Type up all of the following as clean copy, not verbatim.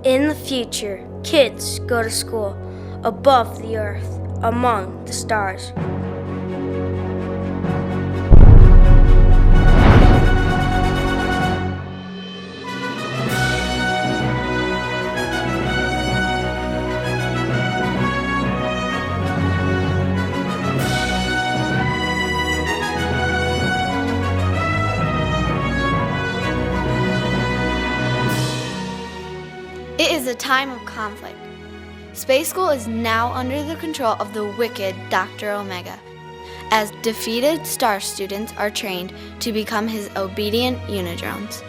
In the future, kids go to school above the earth, among the stars. It is a time of conflict. Space School is now under the control of the wicked Dr. Omega, as defeated star students are trained to become his obedient Unidrones.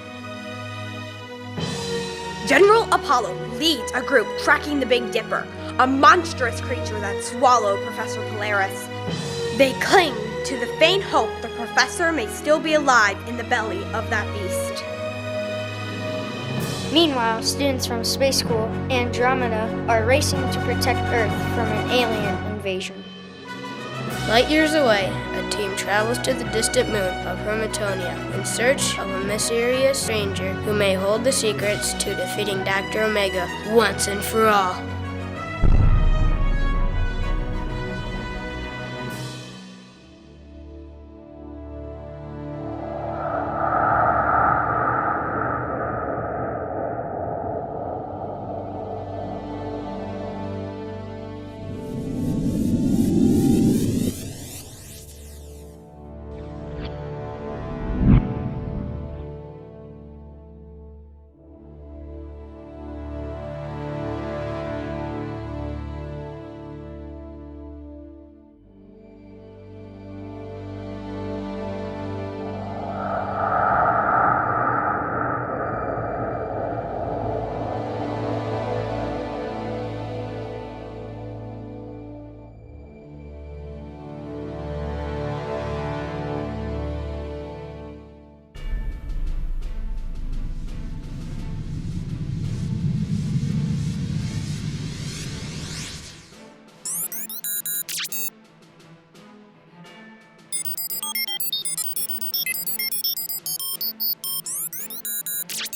General Apollo leads a group tracking the Big Dipper, a monstrous creature that swallowed Professor Polaris. They cling to the faint hope the professor may still be alive in the belly of that beast. Meanwhile, students from Space School, Andromeda, are racing to protect Earth from an alien invasion. Light years away, a team travels to the distant moon of Hermatonia in search of a mysterious stranger who may hold the secrets to defeating Dr. Omega once and for all.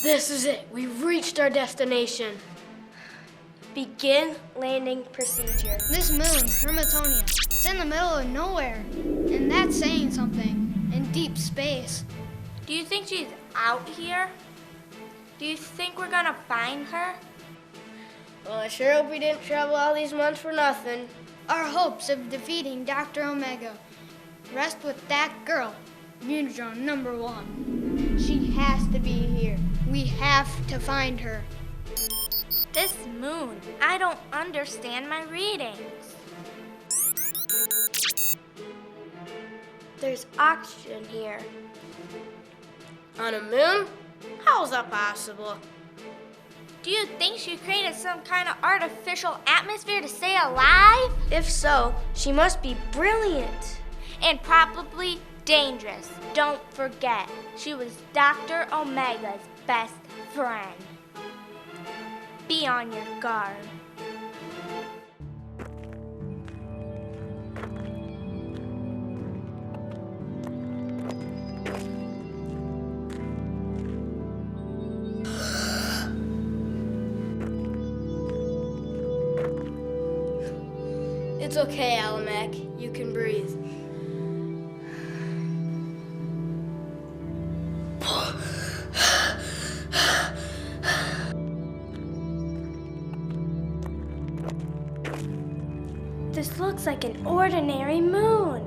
This is it. We've reached our destination. Begin landing procedure. This moon, Hermatonia, it's in the middle of nowhere. And that's saying something. In deep space. Do you think she's out here? Do you think we're gonna find her? Well, I sure hope we didn't travel all these months for nothing. Our hopes of defeating Dr. Omega rest with that girl, Unidrone number 1. She has to be here. We have to find her. This moon, I don't understand my readings. There's oxygen here. On a moon? How is that possible? Do you think she created some kind of artificial atmosphere to stay alive? If so, she must be brilliant. And probably dangerous. Don't forget, she was Dr. Omega's best friend. Be on your guard. It's okay, Alamek. You can breathe. This looks like an ordinary moon.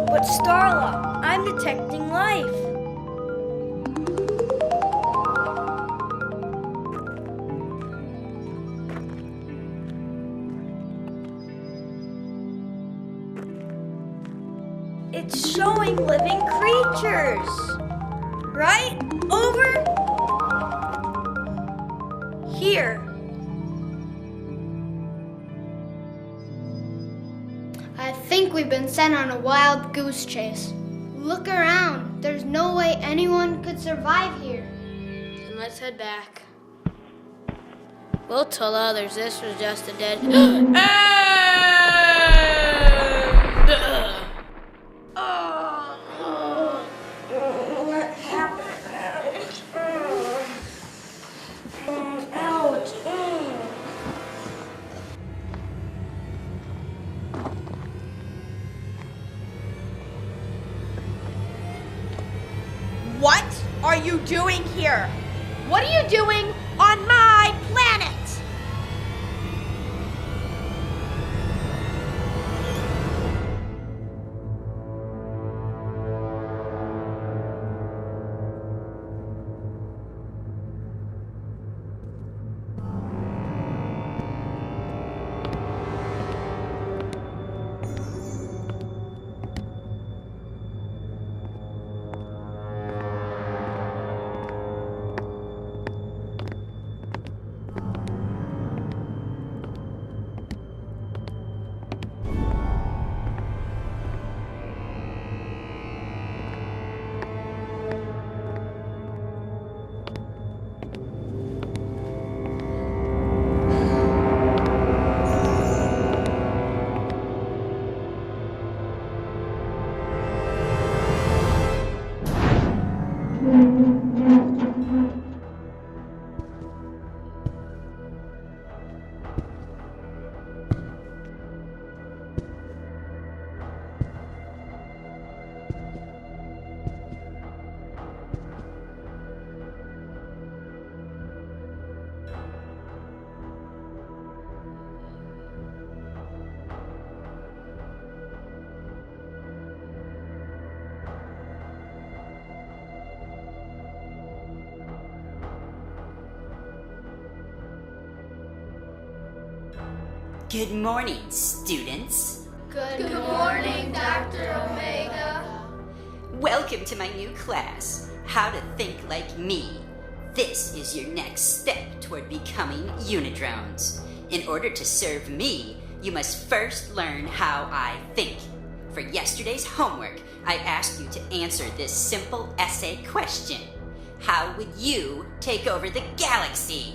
But Starla, I'm detecting life. It's showing living creatures. Right? Over here. I think we've been sent on a wild goose chase. Look around. There's no way anyone could survive here. Then let's head back. We'll tell others this was just a dead... doing here? What are you doing on my planet? Good morning, students. Good morning, Dr. Omega. Welcome to my new class, How to Think Like Me. This is your next step toward becoming Unidrones. In order to serve me, you must first learn how I think. For yesterday's homework, I asked you to answer this simple essay question. How would you take over the galaxy?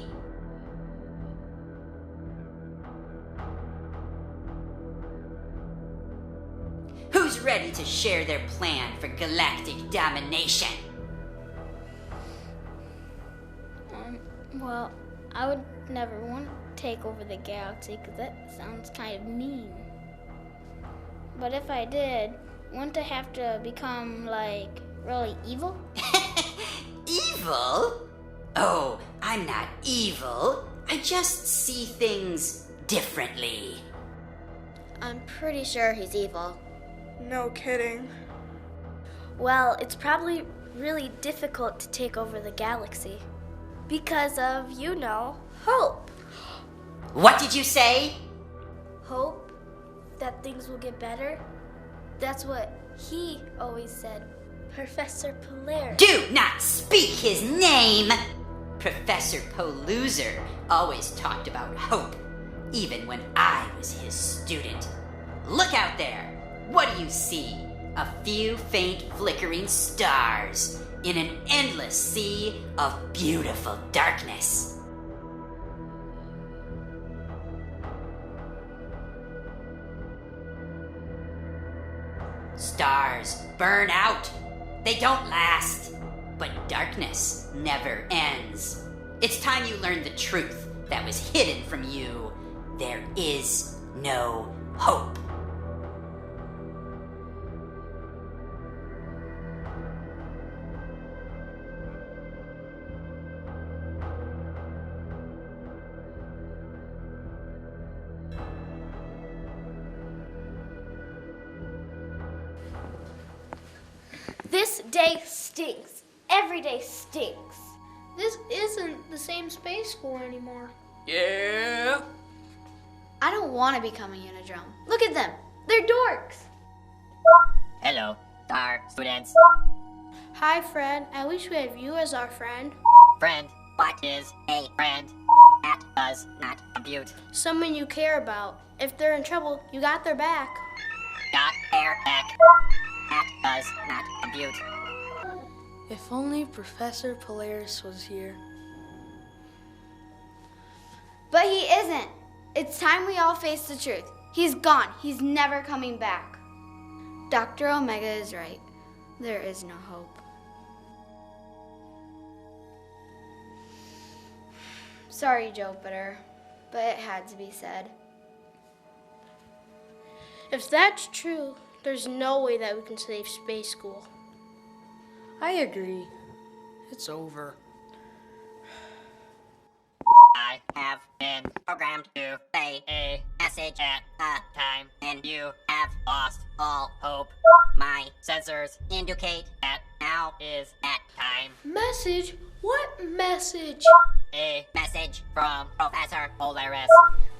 Who's ready to share their plan for galactic domination? Well, I would never want to take over the galaxy because that sounds kind of mean. But if I did, wouldn't I have to become, like, really evil? Evil? Oh, I'm not evil. I just see things differently. I'm pretty sure he's evil. No kidding. Well, it's probably really difficult to take over the galaxy because of, hope. What did you say? Hope that things will get better. That's what he always said, Professor Polaris. Do not speak his name! Professor Poluser always talked about hope, even when I was his student. Look out there! What do you see? A few faint flickering stars in an endless sea of beautiful darkness. Stars burn out. They don't last. But darkness never ends. It's time you learned the truth that was hidden from you. There is no hope. This day stinks. Every day stinks. This isn't the same space school anymore. Yeah. I don't want to become a Unidrone. Look at them. They're dorks. Hello, Dyer students. Hi, friend. I wish we had you as our friend. Friend, what is a friend? That does not compute. Someone you care about. If they're in trouble, you got their back. Got their back. That does not compute. If only Professor Polaris was here. But he isn't. It's time we all face the truth. He's gone. He's never coming back. Dr. Omega is right. There is no hope. Sorry, Jupiter, but it had to be said. If that's true, there's no way that we can save space school. I agree. It's over. I have been programmed to say a message at a time, and you have lost all hope. My sensors indicate that now is that time. Message? What message? A message from Professor Polaris.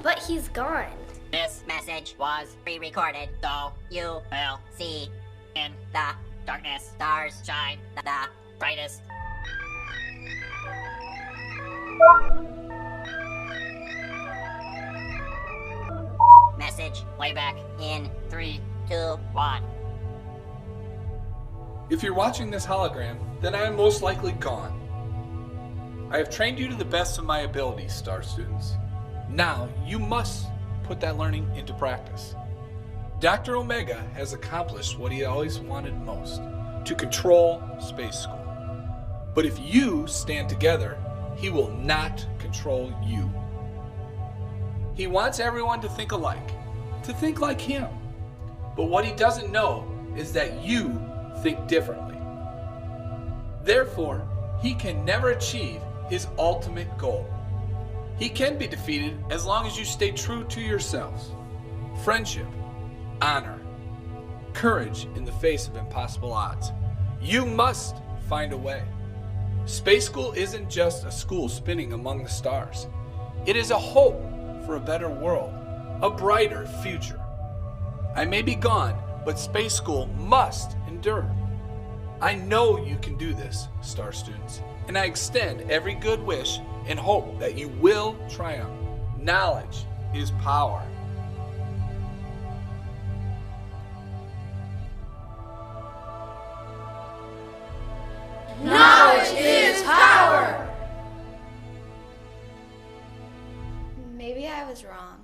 But he's gone. This message was pre-recorded, so you will see in the darkness stars shine the brightest. Message playback in 3, 2, 1. If you're watching this hologram, then I am most likely gone. I have trained you to the best of my abilities, Star students. Now, you must put that learning into practice. Dr. Omega has accomplished what he always wanted most, to control Space School. But if you stand together, he will not control you. He wants everyone to think alike, to think like him. But what he doesn't know is that you think differently. Therefore, he can never achieve his ultimate goal. He can be defeated as long as you stay true to yourselves. Friendship, honor, courage in the face of impossible odds. You must find a way. Space School isn't just a school spinning among the stars. It is a hope for a better world, a brighter future. I may be gone, but Space School must endure. I know you can do this, Star students, and I extend every good wish and hope that you will triumph. Knowledge is power. Knowledge is power! Maybe I was wrong.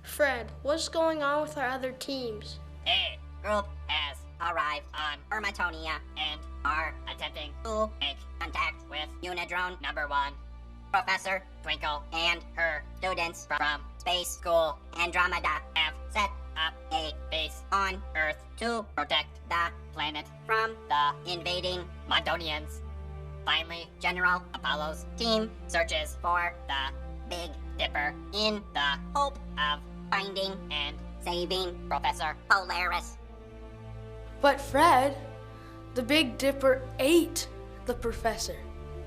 Fred, what's going on with our other teams? A group has arrived on Hermatonia and are attempting to make contact with Unidrone number 1. Professor Twinkle and her students from Space School Andromeda have set up a base on Earth to protect the planet from the invading Mondonians. Finally, General Apollo's team searches for the Big Dipper in the hope of finding and saving Professor Polaris. But Fred, the Big Dipper ate the professor.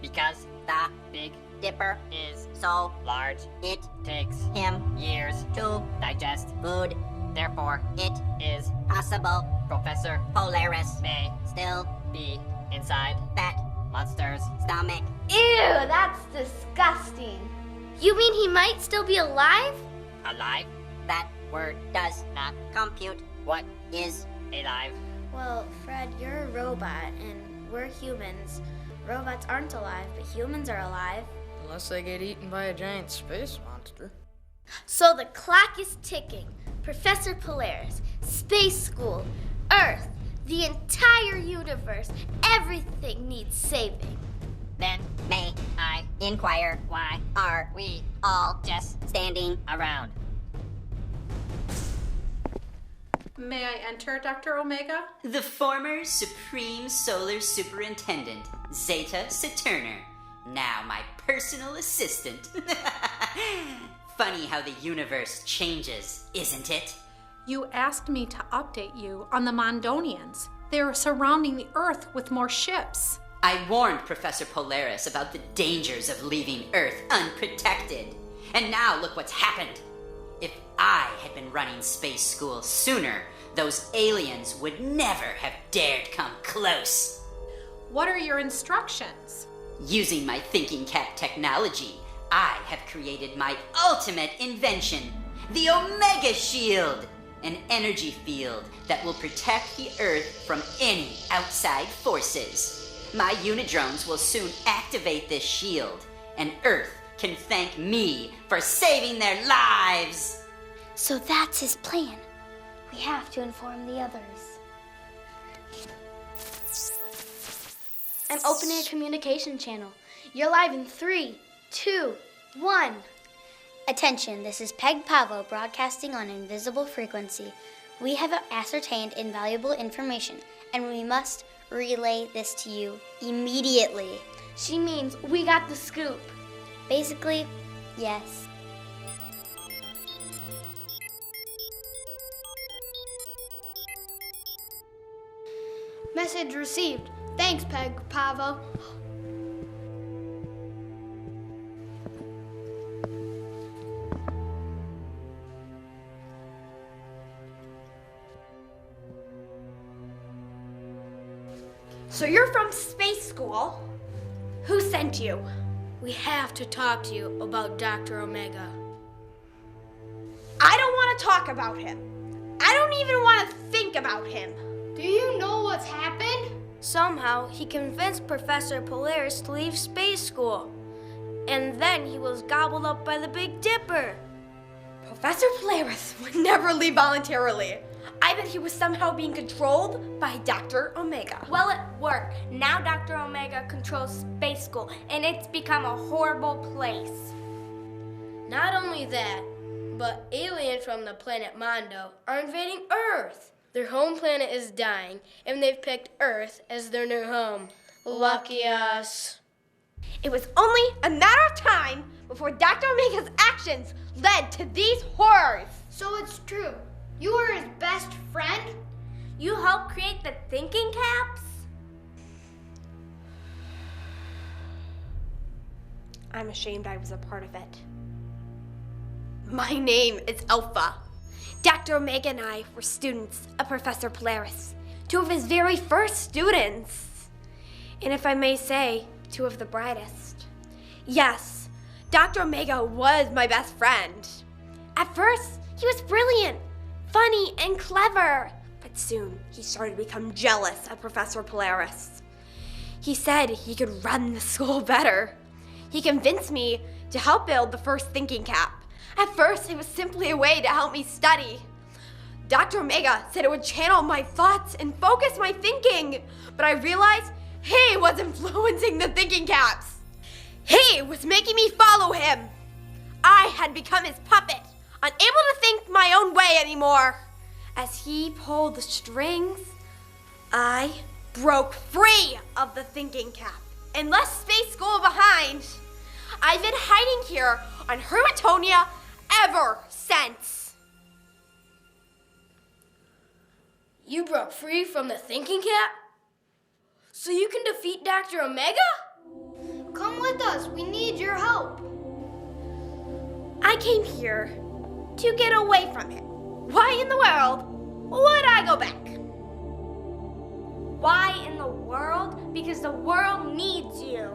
Because the Big Dipper is so large, it takes him years to digest food. Therefore, it is possible Professor Polaris may still be inside that monster's stomach. Ew, that's disgusting. You mean he might still be alive? Alive? That word does not compute. What is alive? Well, Fred, you're a robot, and we're humans. Robots aren't alive, but humans are alive. Unless they get eaten by a giant space monster. So the clock is ticking. Professor Polaris, Space School, Earth, the entire universe, everything needs saving. Then may I inquire, why are we all just standing around? May I enter, Dr. Omega? The former Supreme Solar Superintendent, Zeta Saturner, now my personal assistant. Funny how the universe changes, isn't it? You asked me to update you on the Mondonians. They are surrounding the Earth with more ships. I warned Professor Polaris about the dangers of leaving Earth unprotected. And now look what's happened. If I had been running Space School sooner, those aliens would never have dared come close. What are your instructions? Using my thinking cap technology, I have created my ultimate invention, the Omega Shield, an energy field that will protect the Earth from any outside forces. My Unidrones will soon activate this shield, and Earth can thank me for saving their lives. So that's his plan. We have to inform the others. I'm opening a communication channel. You're live in 3, 2, 1. Attention, this is Peg Pavo broadcasting on invisible frequency. We have ascertained invaluable information, and we must relay this to you immediately. She means we got the scoop. Basically, yes. Message received. Thanks, Peg Pavo. So you're from space school? Who sent you? We have to talk to you about Dr. Omega. I don't want to talk about him. I don't even want to think about him. Do you know what's happened? Somehow, he convinced Professor Polaris to leave space school. And then he was gobbled up by the Big Dipper. Professor Polaris would never leave voluntarily. I bet he was somehow being controlled by Dr. Omega. Well, it worked. Now Dr. Omega controls space school, and it's become a horrible place. Not only that, but aliens from the planet Mondo are invading Earth. Their home planet is dying, and they've picked Earth as their new home. Lucky us. It was only a matter of time before Dr. Omega's actions led to these horrors. So it's true. You were his best friend? You helped create the thinking caps? I'm ashamed I was a part of it. My name is Alpha. Dr. Omega and I were students of Professor Polaris, two of his very first students. And if I may say, two of the brightest. Yes, Dr. Omega was my best friend. At first, he was brilliant, funny, and clever. But soon, he started to become jealous of Professor Polaris. He said he could run the school better. He convinced me to help build the first thinking cap. At first, it was simply a way to help me study. Dr. Omega said it would channel my thoughts and focus my thinking, but I realized he was influencing the thinking caps. He was making me follow him. I had become his puppet, unable to think my own way anymore. As he pulled the strings, I broke free of the thinking cap and left space school behind. I've been hiding here on Hermatonia ever since. You broke free from the thinking cap? So you can defeat Dr. Omega? Come with us. We need your help. I came here to get away from him. Why in the world would I go back? Why in the world? Because the world needs you.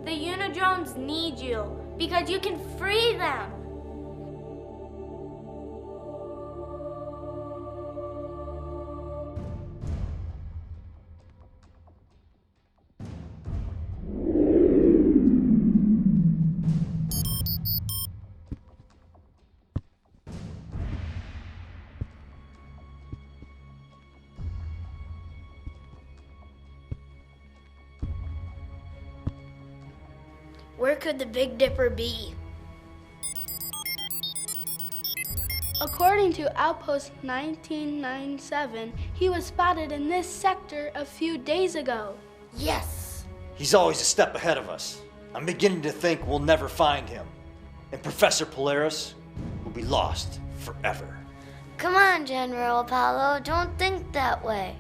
The Unidrones need you because you can free them. Where could the Big Dipper be? According to Outpost 1997, he was spotted in this sector a few days ago. Yes! He's always a step ahead of us. I'm beginning to think we'll never find him. And Professor Polaris will be lost forever. Come on, General Apollo, don't think that way.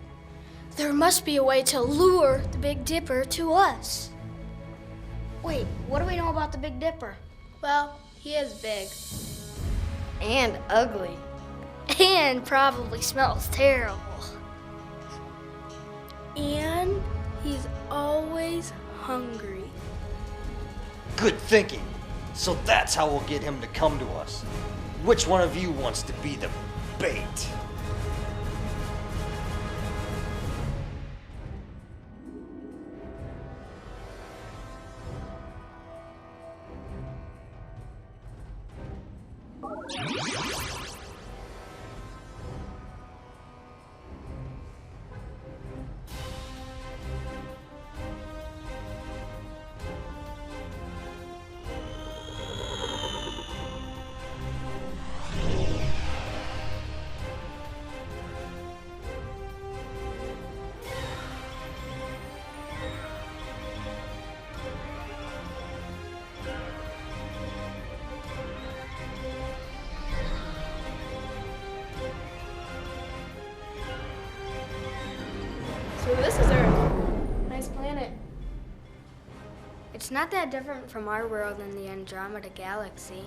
There must be a way to lure the Big Dipper to us. Wait, what do we know about the Big Dipper? Well, he is big. And ugly. And probably smells terrible. And he's always hungry. Good thinking. So that's how we'll get him to come to us. Which one of you wants to be the bait? So this is Earth. Nice planet. It's not that different from our world in the Andromeda Galaxy.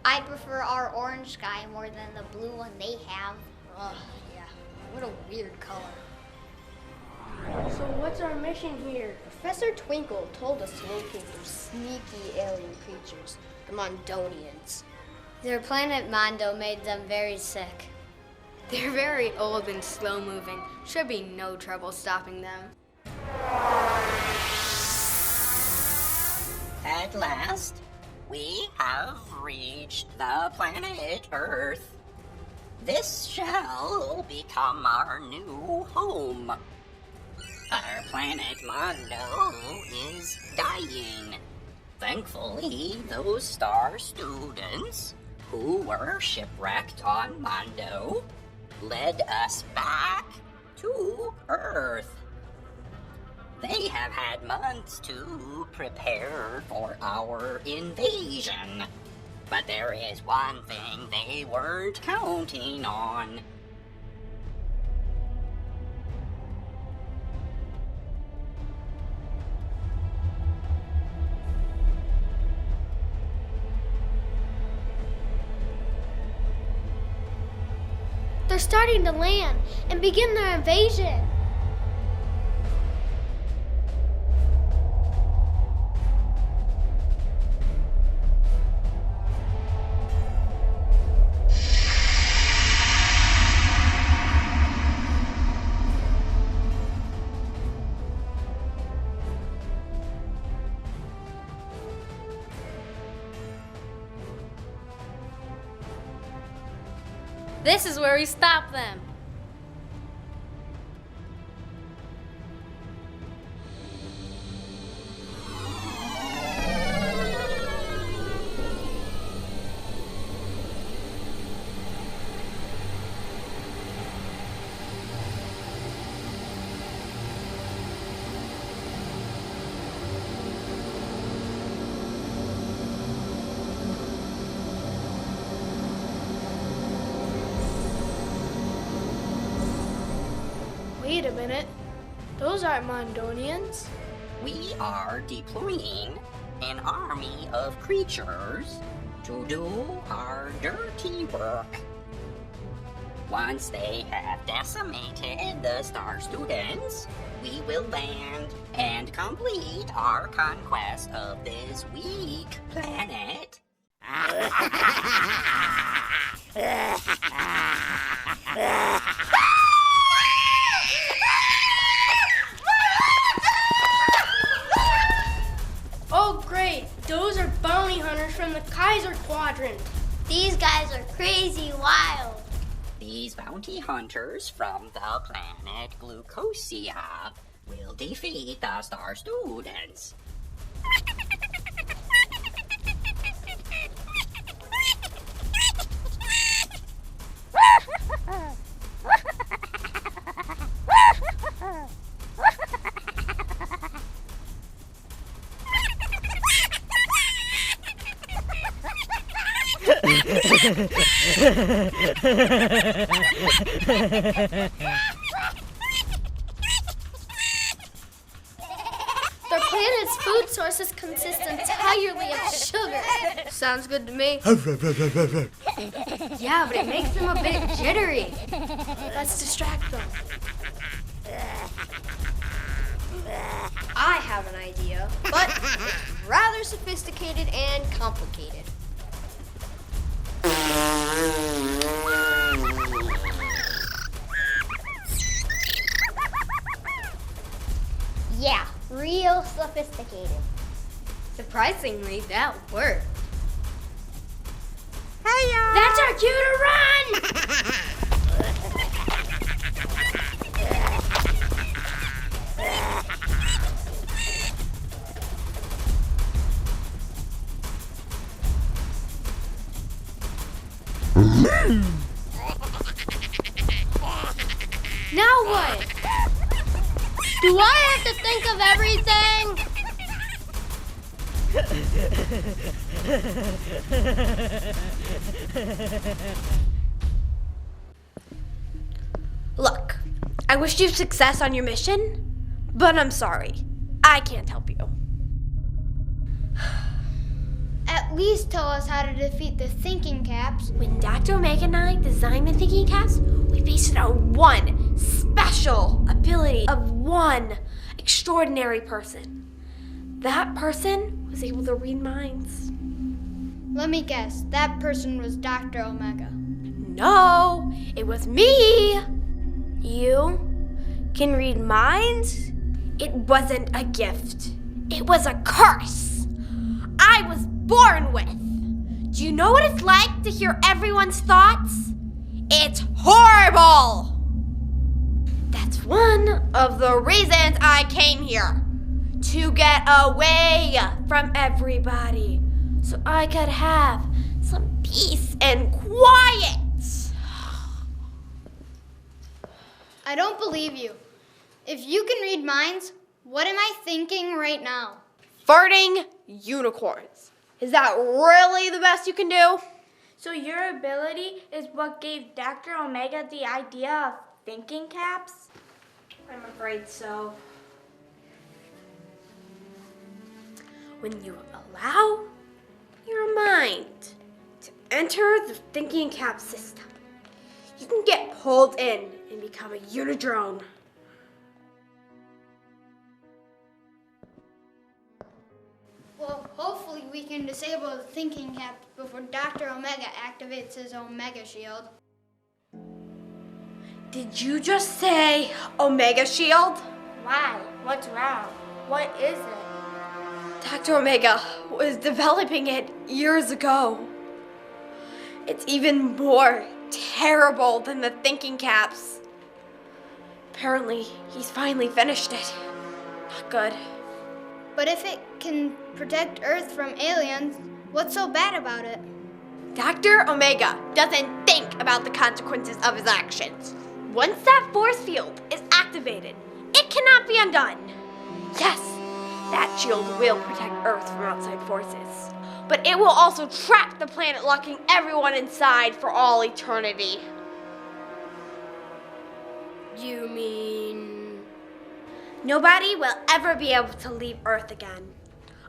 I prefer our orange sky more than the blue one they have. Oh, yeah. What a weird color. So what's our mission here? Professor Twinkle told us to locate those sneaky alien creatures, the Mondonians. Their planet Mondo made them very sick. They're very old and slow-moving. Should be no trouble stopping them. At last, we have reached the planet Earth. This shall become our new home. Our planet Mondo is dying. Thankfully, those star students who were shipwrecked on Mondo led us back to Earth. They have had months to prepare for our invasion. But there is one thing they weren't counting on. They're starting to land and begin their invasion. This is where we stop them. Wait a minute. Those aren't Mondonians. We are deploying an army of creatures to do our dirty work. Once they have decimated the star students, we will land and complete our conquest of this weak planet. Oh, great. Those are bounty hunters from the Kaiser Quadrant. These guys are crazy wild. These bounty hunters from the planet Glucosia will defeat the star students. Their planet's food sources consist entirely of sugar. Sounds good to me. Yeah, but it makes them a bit jittery. Let's distract them. I have an idea, but it's rather sophisticated and complicated. Yeah, real sophisticated. Surprisingly, that worked. That's our cue to run! Now what? Do I have to think of everything? Look, I wish you success on your mission, but I'm sorry. I can't help you. At least tell us how to defeat the thinking caps. When Dr. Omega and I designed the thinking caps, we based it on one special ability of one extraordinary person. That person was able to read minds. Let me guess, that person was Dr. Omega. No, it was me. You can read minds? It wasn't a gift. It was a curse I was born with. Do you know what it's like to hear everyone's thoughts? It's horrible. That's one of the reasons I came here. To get away from everybody. So I could have some peace and quiet. I don't believe you. If you can read minds, what am I thinking right now? Farting unicorns. Is that really the best you can do? So your ability is what gave Dr. Omega the idea of thinking caps? I'm afraid so. When you allow your mind to enter the thinking cap system, you can get pulled in and become a Unidrone. Well, hopefully we can disable the thinking caps before Dr. Omega activates his Omega shield. Did you just say Omega shield? Why? What's wrong? What is it? Dr. Omega was developing it years ago. It's even more terrible than the thinking caps. Apparently, he's finally finished it. Not good. But if it can protect Earth from aliens, what's so bad about it? Dr. Omega doesn't think about the consequences of his actions. Once that force field is activated, it cannot be undone. Yes, that shield will protect Earth from outside forces, but it will also trap the planet, locking everyone inside for all eternity. You mean... Nobody will ever be able to leave Earth again.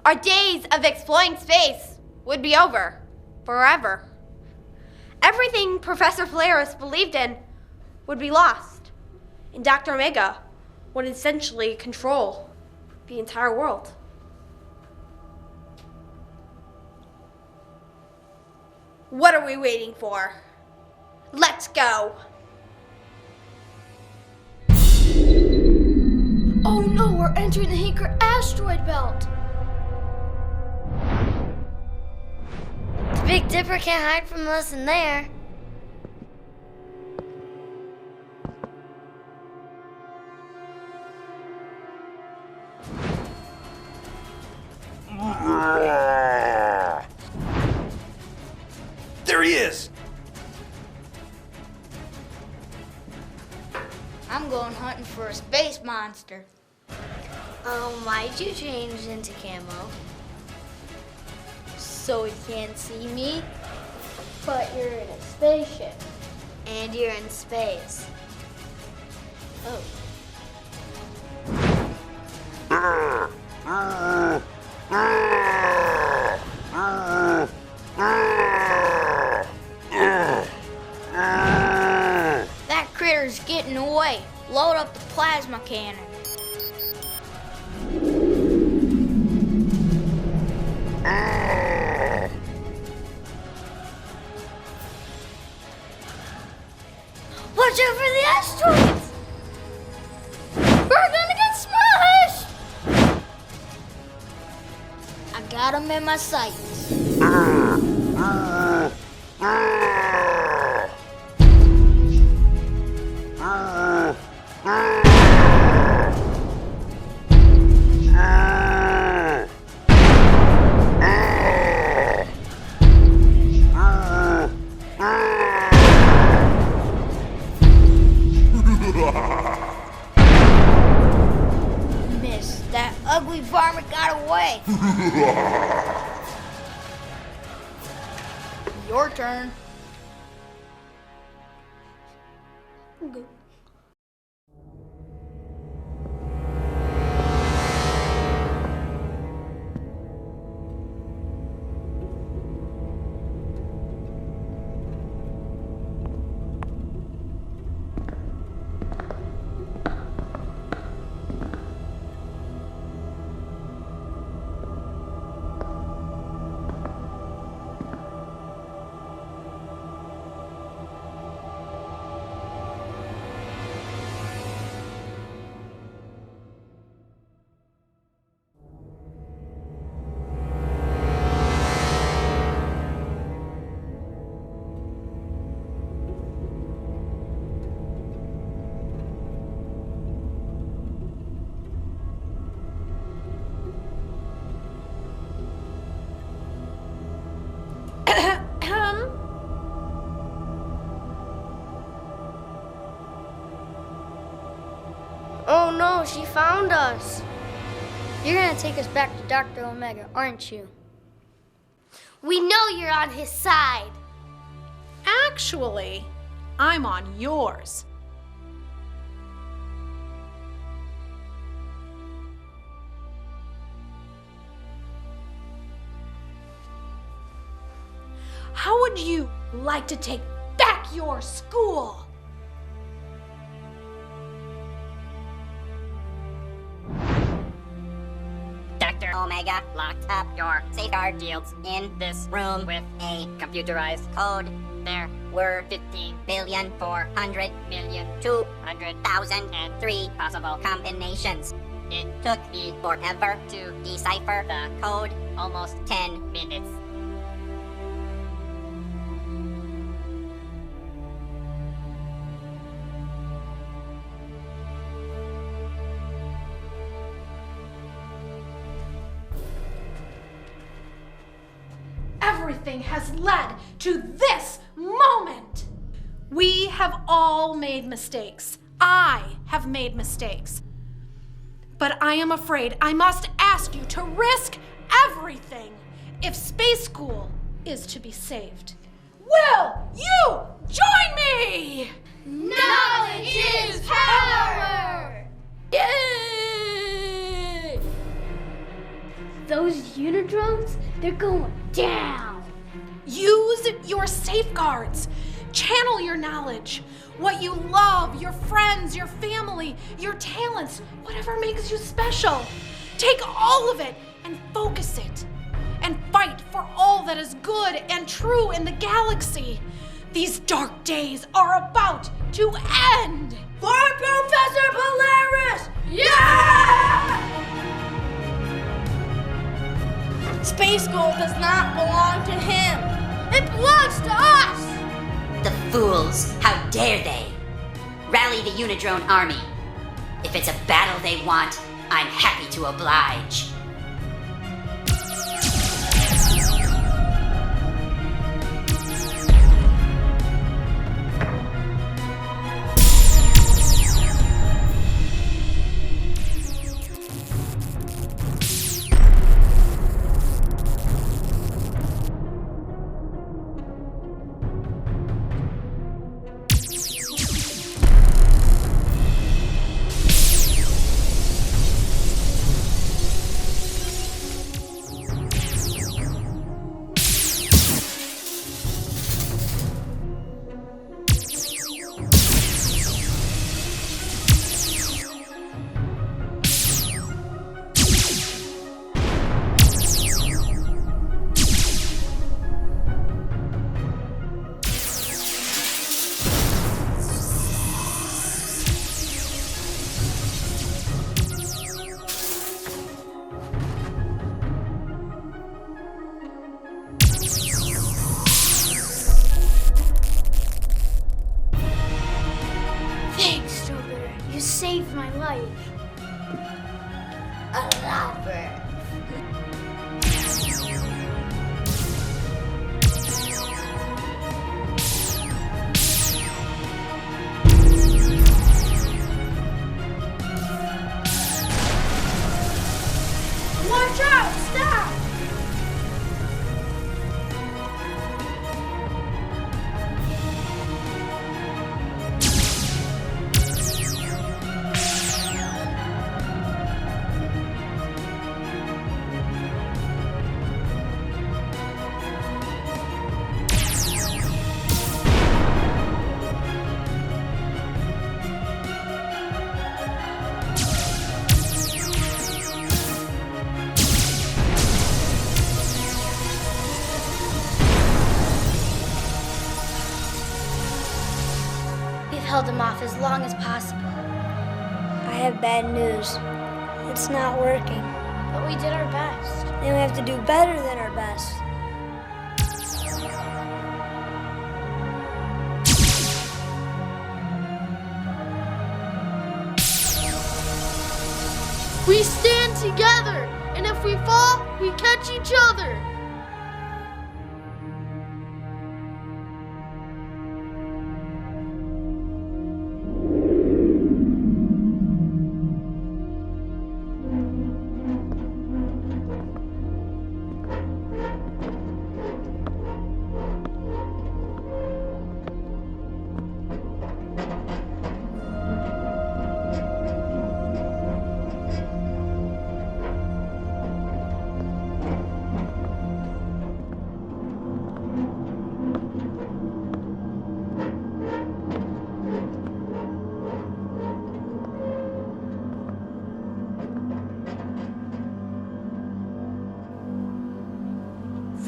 Our days of exploring space would be over forever. Everything Professor Polaris believed in would be lost, and Dr. Omega would essentially control the entire world. What are we waiting for? Let's go! Oh no, we're entering the Hinker asteroid belt. The Big Dipper can't hide from us in there. There he is. I'm going hunting for a space monster. Why'd you change into camo? So he can't see me? But you're in a spaceship. And you're in space. Oh. That critter's getting away. Load up the plasma cannon. Watch out for the asteroids! We're gonna get smashed! I got him in my sights. Miss, that ugly varmint got away. Your turn. Oh no, she found us. You're gonna take us back to Dr. Omega, aren't you? We know you're on his side. Actually, I'm on yours. How would you like to take back your school? Dr. Omega locked up your safeguard shields in this room with a computerized code. There were 15,400,200,003 possible combinations. It took me forever to decipher the code, almost 10 minutes. Everything has led to this moment. We have all made mistakes. I have made mistakes. But I am afraid I must ask you to risk everything if Space School is to be saved. Will you join me? Knowledge is power! Yay! Those Unidrones, they're going down. Use your safeguards. Channel your knowledge. What you love, your friends, your family, your talents, whatever makes you special. Take all of it and focus it. And fight for all that is good and true in the galaxy. These dark days are about to end. For Professor Polaris! Yeah! Space School does not belong to him. It belongs to us! The fools, how dare they? Rally the Unidrone army. If it's a battle they want, I'm happy to oblige. Saved my life. A lover. Watch out! Stop! Held him off as long as possible. I have bad news. It's not working. But we did our best. Then we have to do better than our best. We stand together, and if we fall, we catch each other.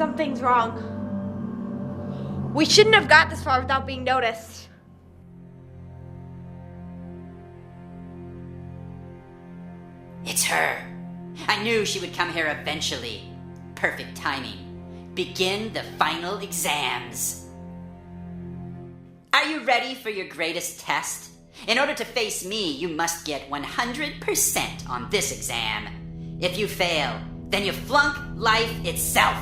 Something's wrong. We shouldn't have got this far without being noticed. It's her. I knew she would come here eventually. Perfect timing. Begin the final exams. Are you ready for your greatest test? In order to face me, you must get 100% on this exam. If you fail, then you flunk life itself.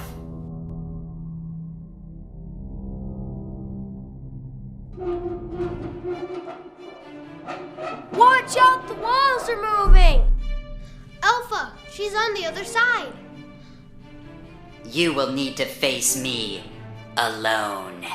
Watch out, the walls are moving! Alpha, she's on the other side. You will need to face me alone.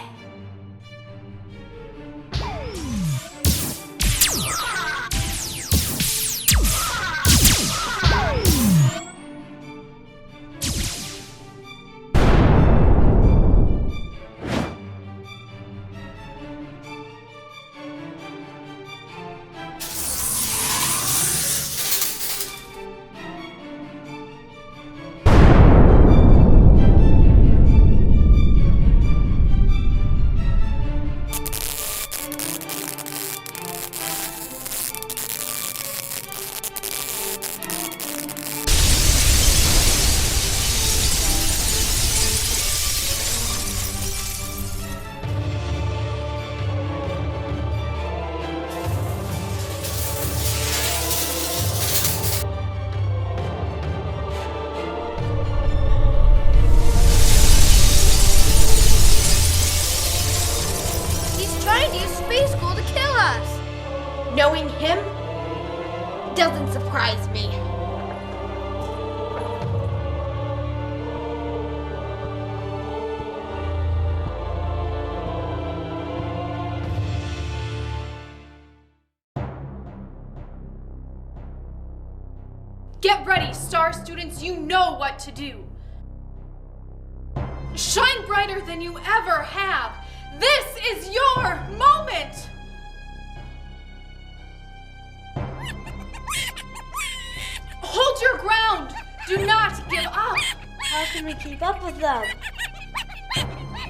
Knowing him doesn't surprise me. Get ready, Star students, you know what to do. Shine brighter than you ever have. This is your moment. Hold your ground. Do not give up. How can we keep up with them?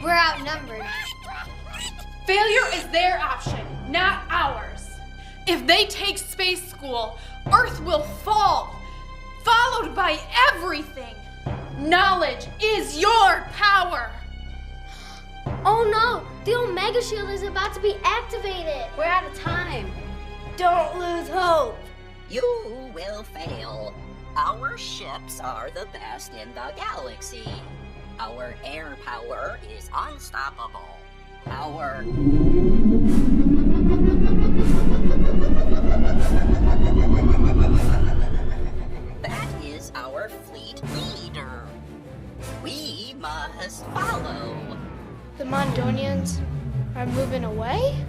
We're outnumbered. Failure is their option, not ours. If they take space school, Earth will fall, followed by everything. Knowledge is your power. Oh no, the Omega Shield is about to be activated. We're out of time. Don't lose hope. You will fail. Our ships are the best in the galaxy. Our air power is unstoppable. Our... That is our fleet leader. We must follow. The Mondonians are moving away?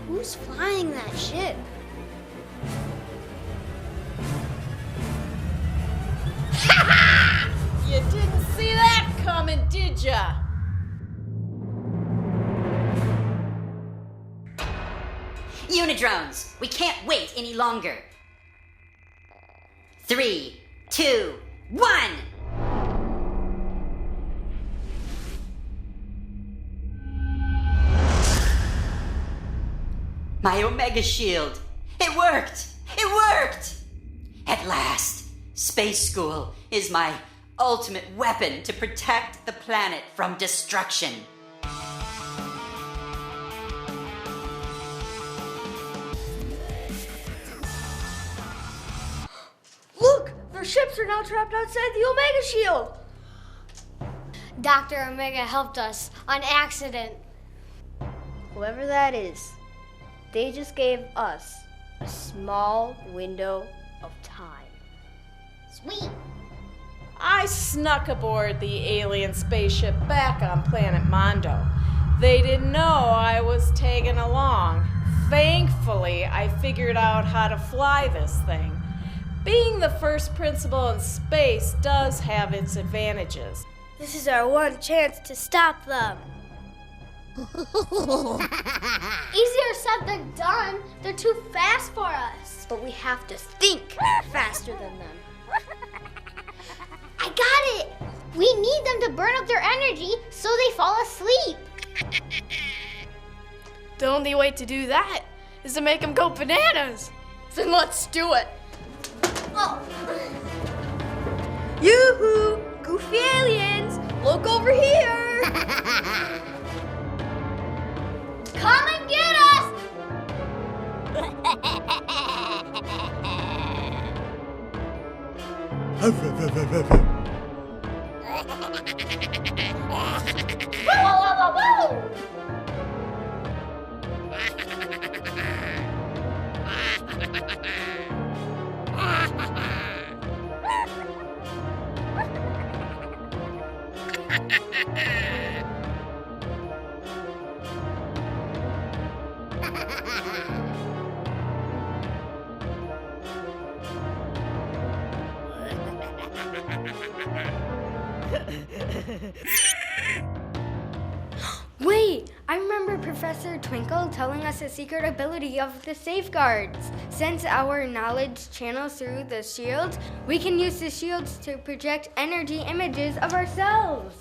Who's flying that ship? You didn't see that coming, did ya? Unidrones, we can't wait any longer. 3, 2, 1! My Omega Shield! It worked! It worked! At last, Space School is my ultimate weapon to protect the planet from destruction. Look! Their ships are now trapped outside the Omega Shield! Dr. Omega helped us on accident. Whoever that is, they just gave us a small window of time. Sweet. I snuck aboard the alien spaceship back on planet Mondo. They didn't know I was tagging along. Thankfully, I figured out how to fly this thing. Being the first principal in space does have its advantages. This is our one chance to stop them. Easier said than done. They're too fast for us. But we have to think faster than them. I got it! We need them to burn up their energy so they fall asleep. The only way to do that is to make them go bananas. Then let's do it. Oh. Yoo-hoo! Goofy aliens! Look over here! Come and get us! Wait, I remember Professor Twinkle telling us a secret ability of the safeguards. Since our knowledge channels through the shields, we can use the shields to project energy images of ourselves.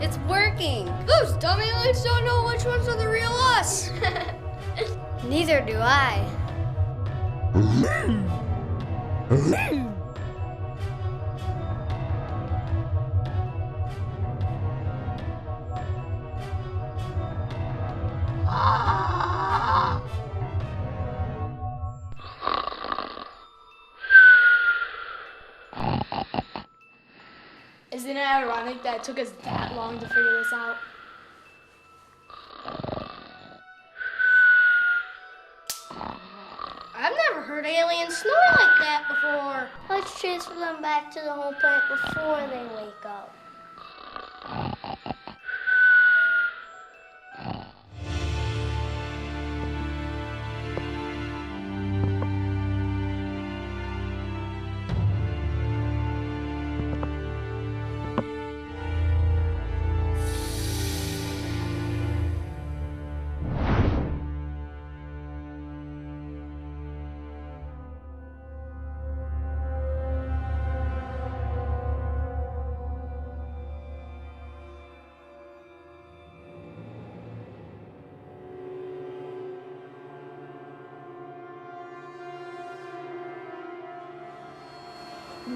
It's working! Those dummy lights don't know which ones are the real us! Neither do I. Isn't it ironic that it took us that long to figure this out? I've never heard aliens snore like that before. Let's transfer them back to the home planet before they wake up.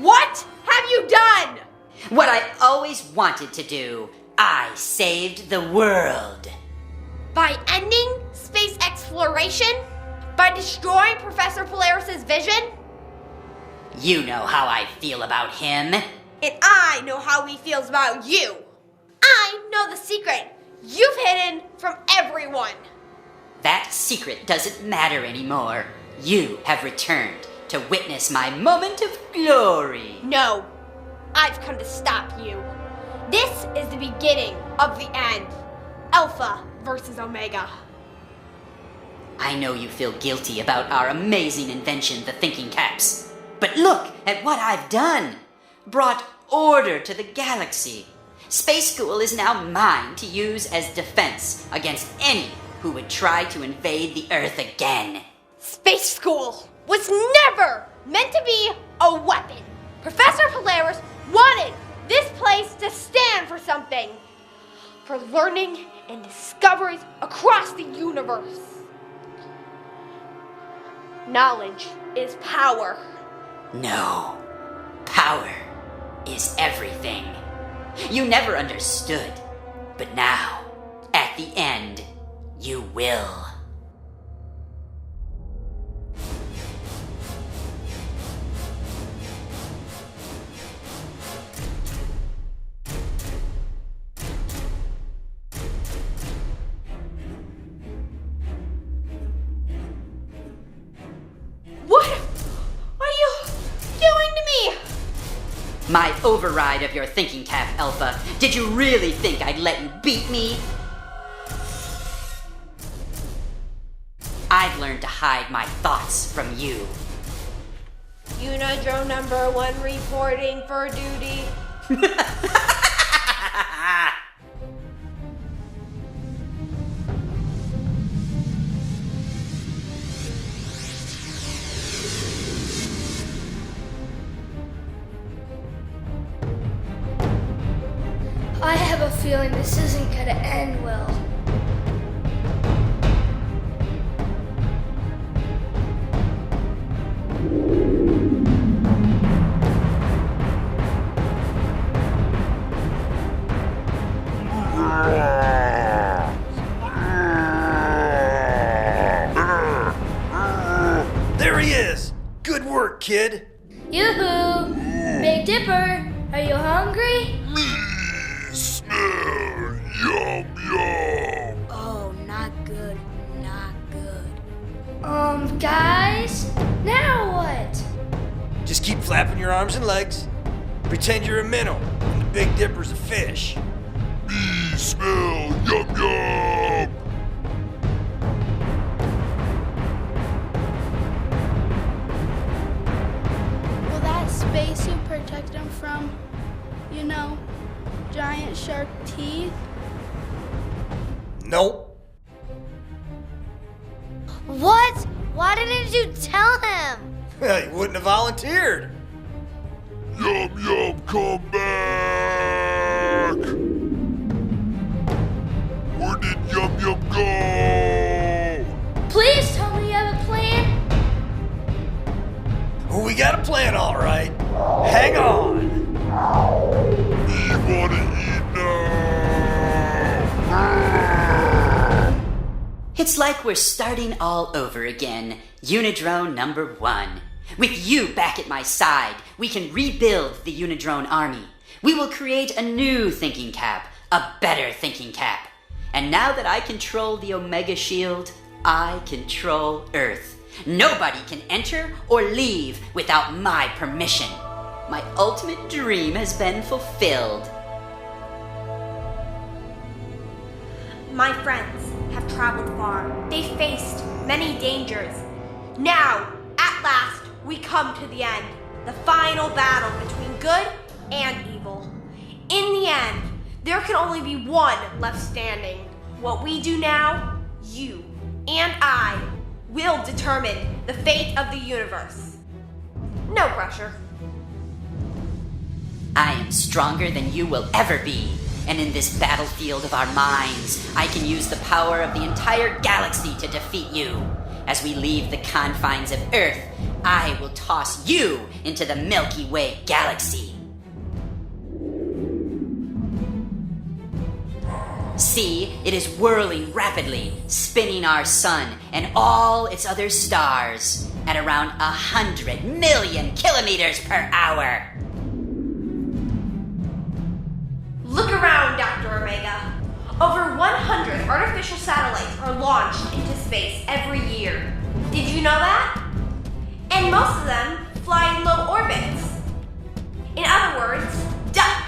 What have you done? What I always wanted to do. I saved the world. By ending space exploration? By destroying Professor Polaris' vision? You know how I feel about him. And I know how he feels about you. I know the secret you've hidden from everyone. That secret doesn't matter anymore. You have returned to witness my moment of glory. No, I've come to stop you. This is the beginning of the end. Alpha versus Omega. I know you feel guilty about our amazing invention, the thinking caps. But look at what I've done. Brought order to the galaxy. Space School is now mine to use as defense against any who would try to invade the Earth again. Space School was never meant to be a weapon. Professor Polaris wanted this place to stand for something. For learning and discoveries across the universe. Knowledge is power. No. Power is everything. You never understood, but now, at the end, you will. What are you doing to me? My override of your thinking cap, Alpha. Did you really think I'd let you beat me? I've learned to hide my thoughts from you. Unidrone number 1 reporting for duty. I have a feeling this isn't gonna end well. There he is! Good work, kid! Yoo-hoo! Big Dipper, are you hungry? Smell, yum, yum. Oh, not good, not good. Guys, now what? Just keep flapping your arms and legs. Pretend you're a minnow, and the Big Dipper's a fish. Me smell, yum, yum. Will that spacesuit protect him from, giant shark teeth? Nope. What? Why didn't you tell him? He wouldn't have volunteered. Yum, yum, come back. Where did Yum, Yum go? Please tell me you have a plan. Well, we got a plan, all right. Hang on. Me wanna eat now. It's like we're starting all over again. Unidrone number 1. With you back at my side, we can rebuild the Unidrone army. We will create a new thinking cap, a better thinking cap. And now that I control the Omega Shield, I control Earth. Nobody can enter or leave without my permission. My ultimate dream has been fulfilled. My friends have traveled far. They faced many dangers. Now, at last, we come to the end. The final battle between good and evil. In the end, there can only be one left standing. What we do now, you and I will determine the fate of the universe. No pressure. I am stronger than you will ever be. And in this battlefield of our minds, I can use the power of the entire galaxy to defeat you. As we leave the confines of Earth, I will toss you into the Milky Way galaxy. See, it is whirling rapidly, spinning our sun and all its other stars at around 100 million kilometers per hour. Look around, Dr. Omega. Over 100 artificial satellites are launched into space every year. Did you know that? And most of them fly in low orbits. In other words, duck.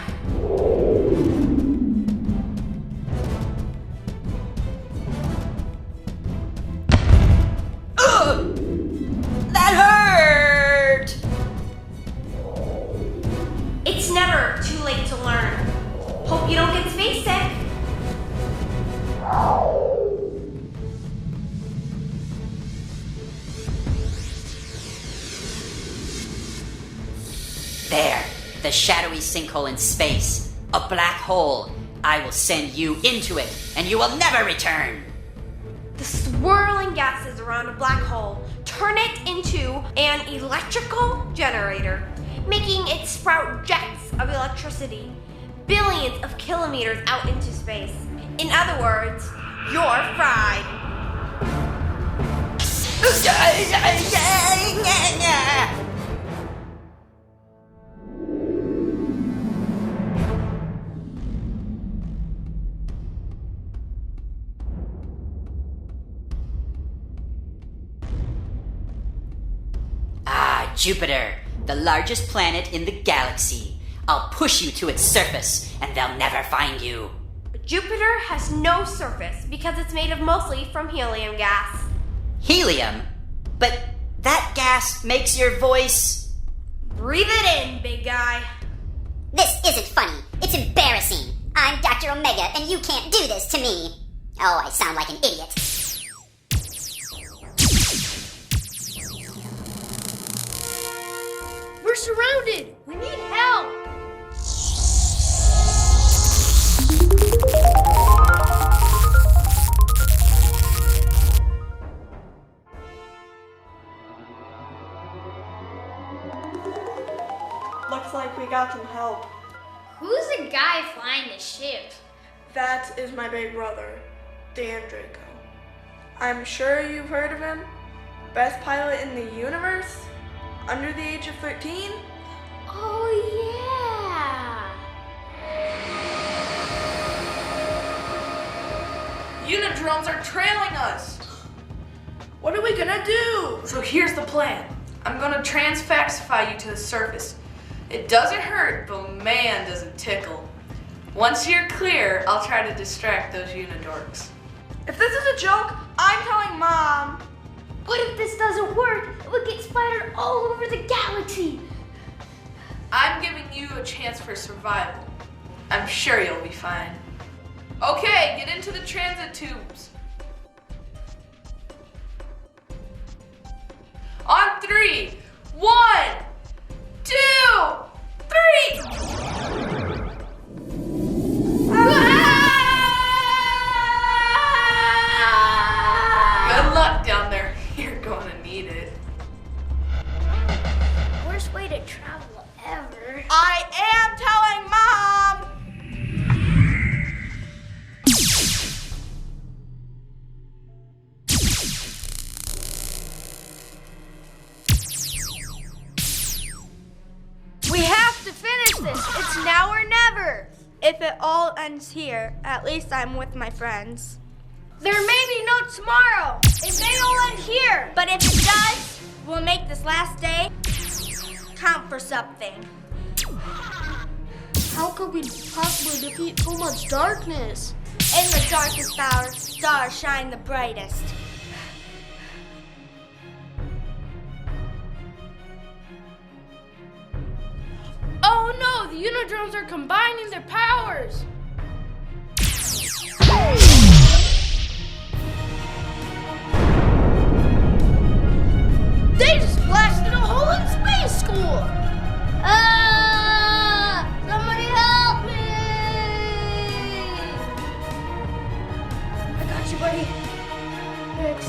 Ugh! That hurt! It's never too late to learn. Hope you don't get space sick. There, the shadowy sinkhole in space. A black hole. I will send you into it, and you will never return. The swirling gases around a black hole turn it into an electrical generator, making it sprout jets of electricity billions of kilometers out into space. In other words, you're fried. Jupiter, the largest planet in the galaxy. I'll push you to its surface, and they'll never find you. Jupiter has no surface because it's made of mostly from helium gas. Helium? But that gas makes your voice... Breathe it in, big guy. This isn't funny. It's embarrassing. I'm Dr. Omega, and you can't do this to me. Oh, I sound like an idiot. We're surrounded! We need help! Looks like we got some help. Who's the guy flying the ship? That is my big brother, Dan Draco. I'm sure you've heard of him. Best pilot in the universe? Under the age of 13? Oh, yeah! Unidrones are trailing us! What are we gonna do? So here's the plan. I'm gonna transfaxify you to the surface. It doesn't hurt, but man, does it tickle. Once you're clear, I'll try to distract those Unidorks. If this is a joke, I'm telling Mom. What if this doesn't work? It would get splattered all over the galaxy. I'm giving you a chance for survival. I'm sure you'll be fine. Okay, get into the transit tubes. On 3, 1, 2, 3! Good luck down there. You're going to need it. Worst way to travel ever. I am telling Mom! We have to finish this. It's now or never. If it all ends here, at least I'm with my friends. There may be no tomorrow. It may all end here. But if it does, we'll make this last day count for something. How could we possibly defeat so much darkness? In the darkest hour, stars shine the brightest. Oh no, the Unidrones are combining their powers! They just blasted a hole in Space School! Somebody help me! I got you, buddy. Thanks.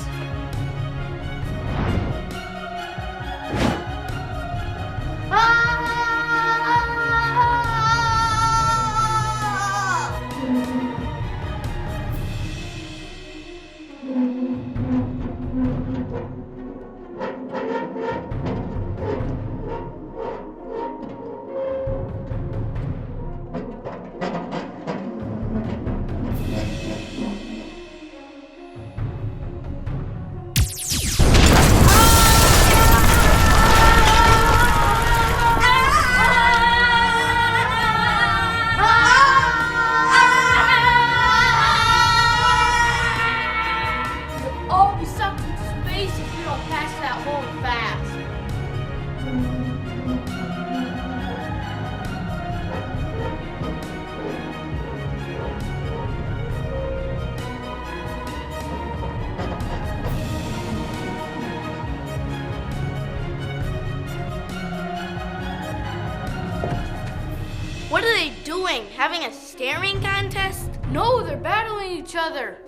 What are they doing? Having a staring contest? No, they're battling each other.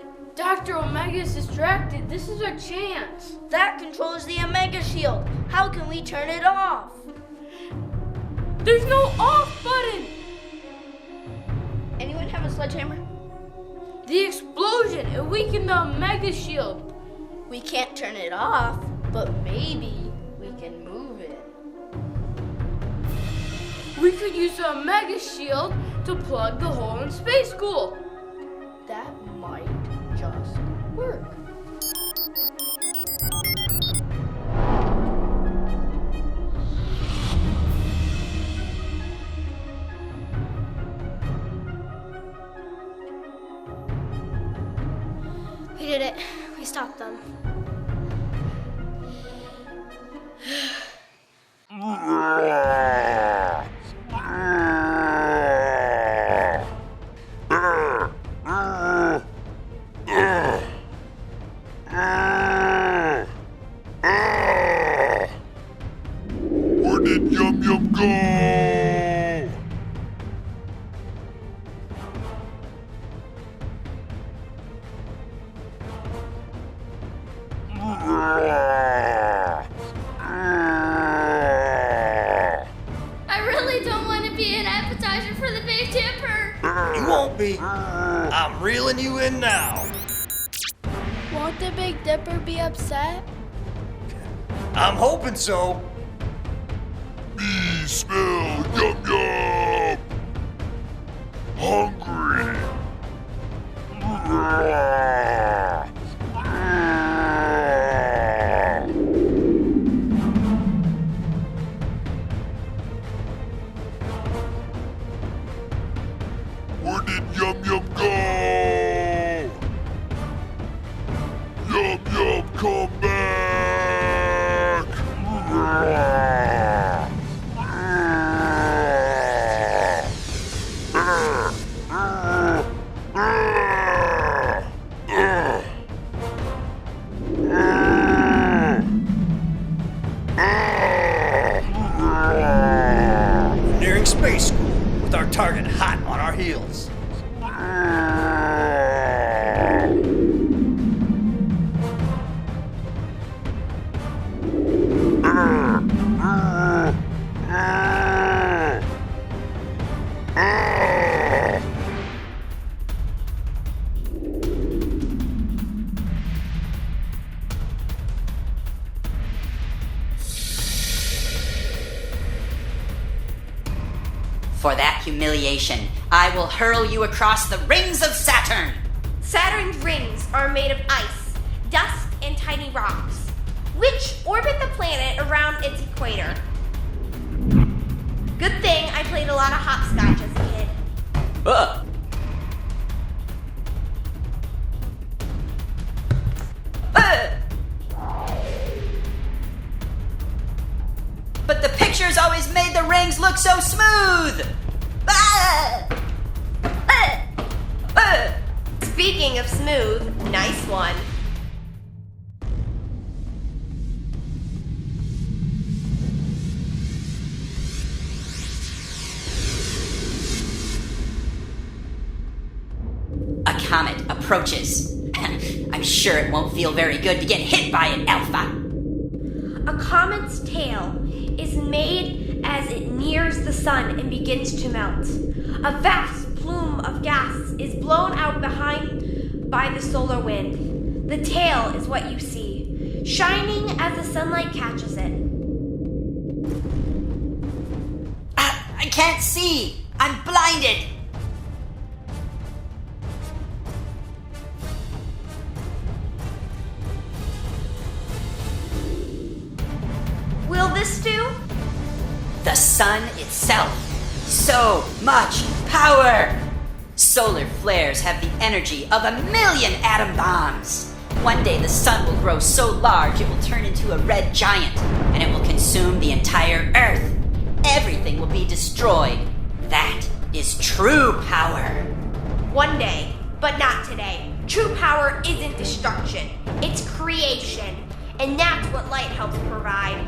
Dr. Omega's distracted. This is our chance. That controls the Omega Shield. How can we turn it off? There's no off button. Anyone have a sledgehammer? The explosion, it weakened the Omega Shield. We can't turn it off, but maybe we can move it. We could use the Omega Shield to plug the hole in Space School. That might just work. We did it. We stopped them. Where did Yum Yum go? I really don't want to be an appetizer for the Big Dipper. You won't be. I'm reeling you in now. Won't the Big Dipper be upset? I'm hoping so. Me smell Yum Yum. Hungry. Where did Yum Yum go? Yum Yum, come back! Nearing Space School with our target hot on our heels. For that humiliation, I will hurl you across the rings of Saturn! Saturn's rings are made of ice, dust, and tiny rocks, which orbit the planet around its equator. Good thing I played a lot of hopscotch as a kid. Ugh! But the pictures always made the rings look so smooth! Speaking of smooth, nice one. A comet approaches. I'm sure it won't feel very good to get hit by it, Alpha. A comet's tail is made as it nears the sun and begins to melt. A vast plume of gas is blown out behind by the solar wind. The tail is what you see, shining as the sunlight catches it. I can't see! I'm blinded! Will this do? The sun itself. So much power! Solar flares have the energy of 1,000,000 atom bombs. One day the sun will grow so large it will turn into a red giant, and it will consume the entire Earth. Everything will be destroyed. That is true power. One day, but not today. True power isn't destruction, it's creation. And that's what light helps provide.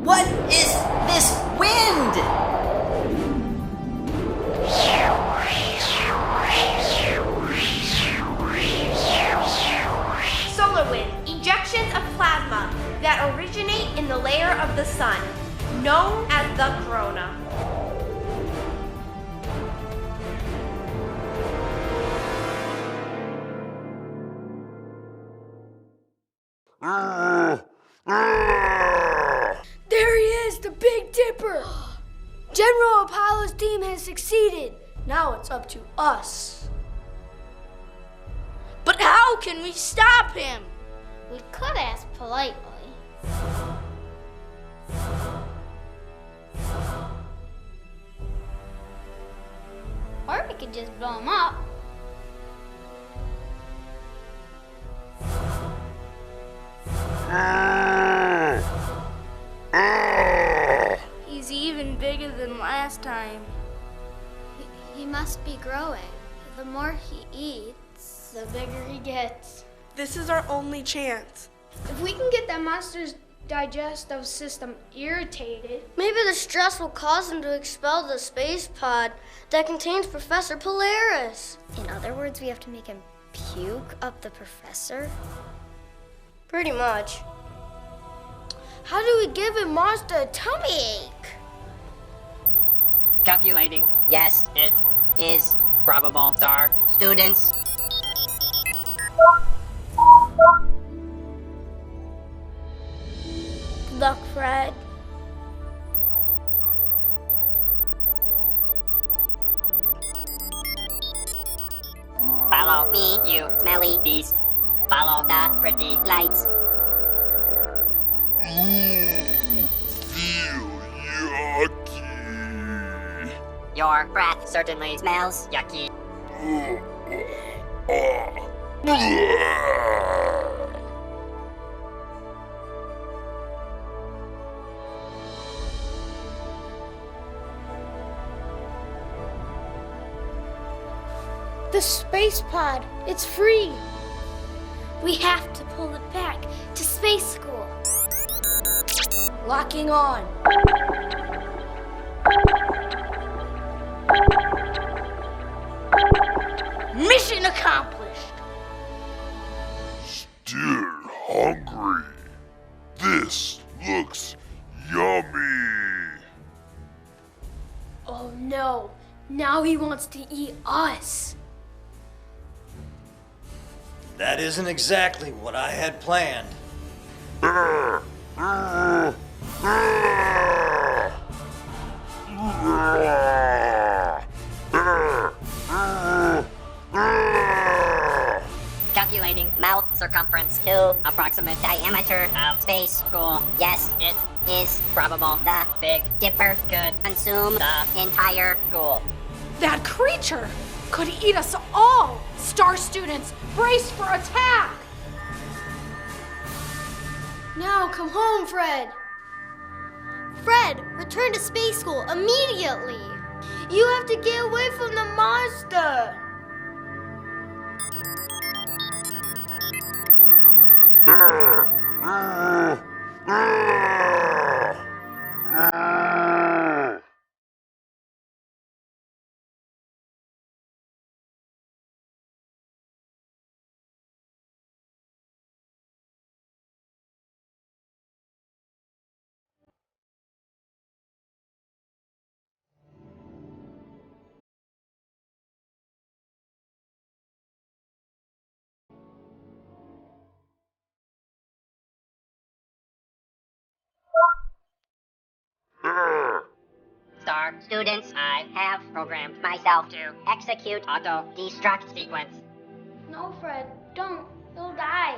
What is this wind? the layer of the sun, known as the corona. There he is, the Big Dipper! General Apollo's team has succeeded. Now it's up to us. But how can we stop him? We could ask politely. Or we could just blow him up. He's even bigger than last time. He must be growing. The more he eats, the bigger he gets. This is our only chance. If we can get that monster's digestive system irritated, Maybe the stress will cause him to expel the space pod that contains Professor Polaris. In other words, we have to make him puke up the professor? Pretty much. How do we give a monster a tummy ache? Calculating. Yes, it is probable. Star students. good luck, Fred. Follow me, you smelly beast. Follow the pretty lights. Feel yucky. Your breath certainly smells yucky. The space pod, it's free. We have to pull it back to space school. Locking on. Mission accomplished. Still hungry. This looks yummy. Oh no, now he wants to eat us. That isn't exactly what I had planned. Calculating mouth circumference to approximate diameter of space school. Yes, it is probable the Big Dipper could consume the entire school. That creature could eat us all! Star students, brace for attack! Now come home, Fred. Fred, return to space school immediately. You have to get away from the monster. Star students, I have programmed myself to execute auto-destruct sequence. No, Fred, don't. You'll die.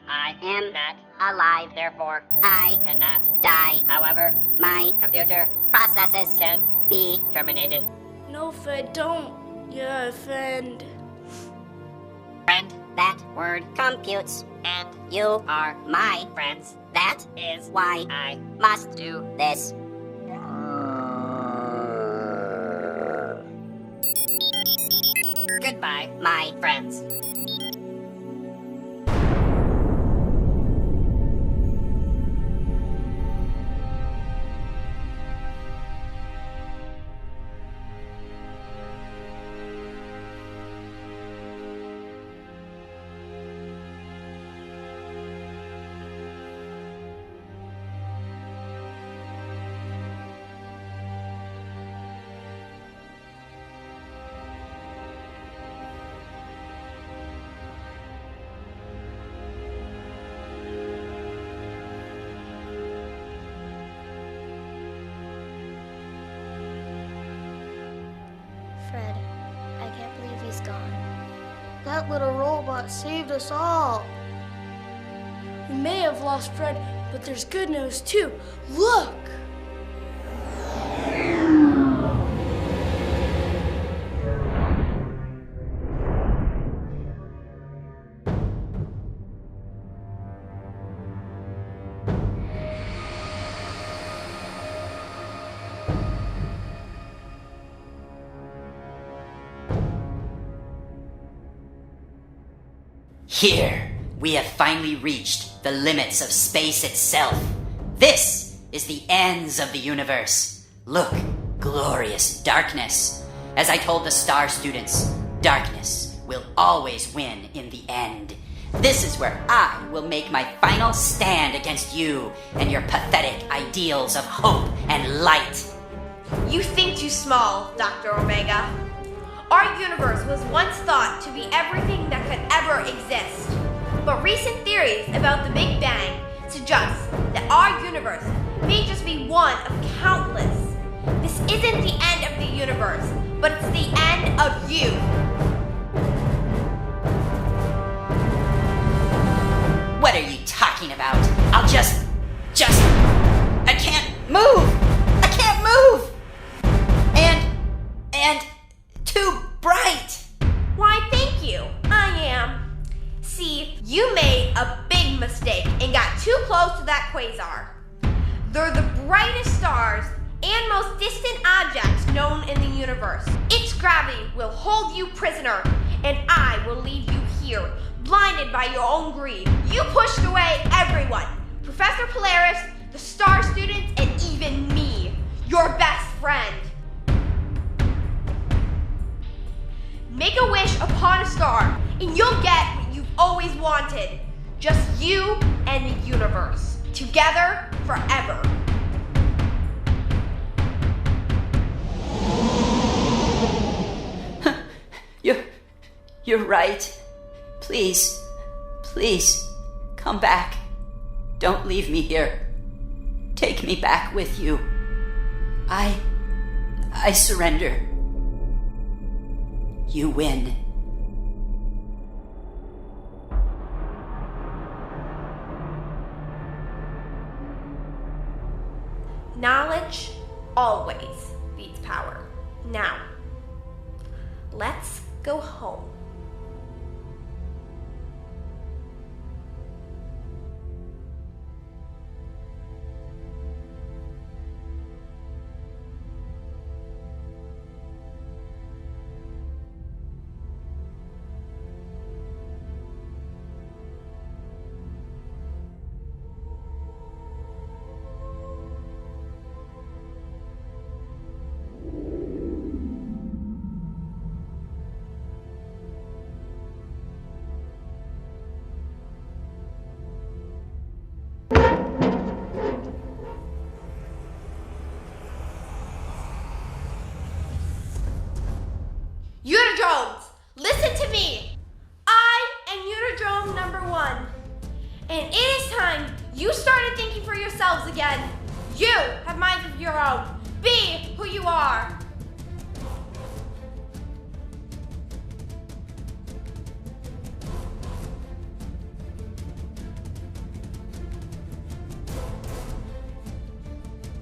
I am not alive, therefore I cannot die. However, my computer processes can be terminated. No, Fred, don't. You're a friend. Friend, that word computes, and you are my friends. That is why I must do this. Goodbye, my friends. Fred. I can't believe he's gone. That little robot saved us all. We may have lost Fred, but there's good news too. Look! Here, we have finally reached the limits of space itself. This is the ends of the universe. Look, glorious darkness. As I told the star students, darkness will always win in the end. This is where I will make my final stand against you and your pathetic ideals of hope and light. You think too small, Dr. Omega. Our universe was once thought to be everything that could ever exist. But recent theories about the Big Bang suggest that our universe may just be one of countless. This isn't the end of the universe, but it's the end of you. What are you talking about? I can't move! I can't move! And too bright! Why, thank you. I am. See, you made a big mistake and got too close to that quasar. They're the brightest stars and most distant objects known in the universe. Its gravity will hold you prisoner, and I will leave you here, blinded by your own greed. You pushed away everyone. Professor Polaris, the star students, and even me, your best friend. Make a wish upon a star, and you'll get what you've always wanted. Just you and the universe, together forever. You're right. Please, come back. Don't leave me here. Take me back with you. I surrender. You win. Knowledge always beats power. Now, let's go home. Unidrones, listen to me. I am Unidrone number 1. And it is time you started thinking for yourselves again. You have minds of your own. Be who you are.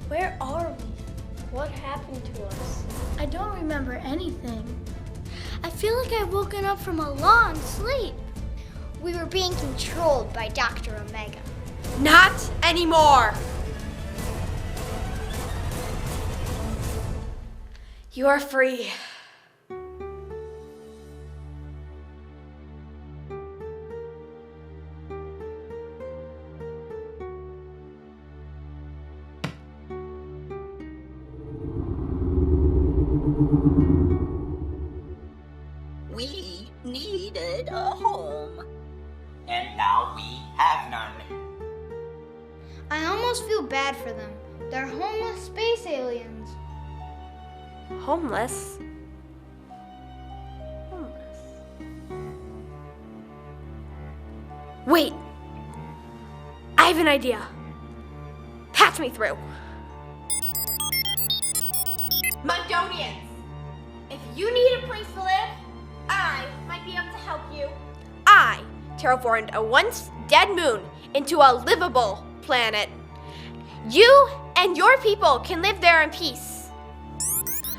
Where are we? What happened to us? I don't remember anything. I feel like I've woken up from a long sleep. We were being controlled by Dr. Omega. Not anymore. You are free. We needed a home. And now we have none. I almost feel bad for them. They're homeless space aliens. Homeless? Wait. I have an idea. Patch me through. Mundonians, If you need a place to live, I might be able to help you. I terraformed a once dead moon into a livable planet. You and your people can live there in peace.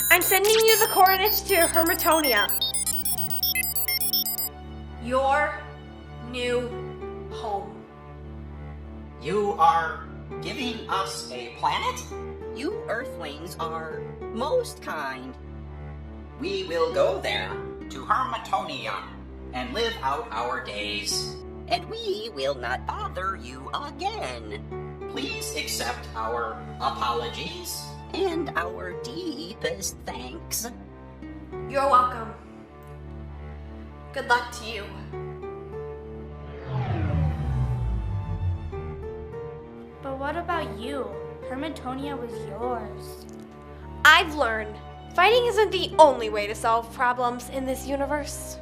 I'm sending you the coordinates to Hermatonia, your new home. You are giving us a planet? You Earthlings are most kind. We will go there to Hermatonia and live out our days. And we will not bother you again. Please accept our apologies and our deepest thanks. You're welcome. Good luck to you. But what about you? Hermatonia was yours. I've learned fighting isn't the only way to solve problems in this universe.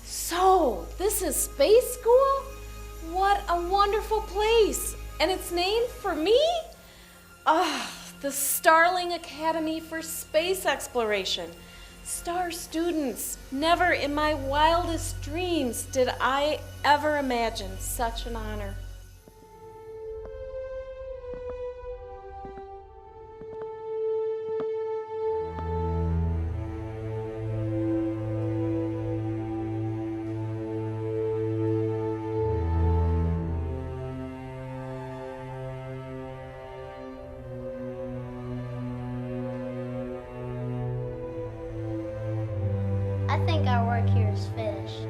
So, this is space school? What a wonderful place. And it's named for me? The Starling Academy for Space Exploration. Star students. Never in my wildest dreams did I ever imagine such an honor. I think our work here is finished.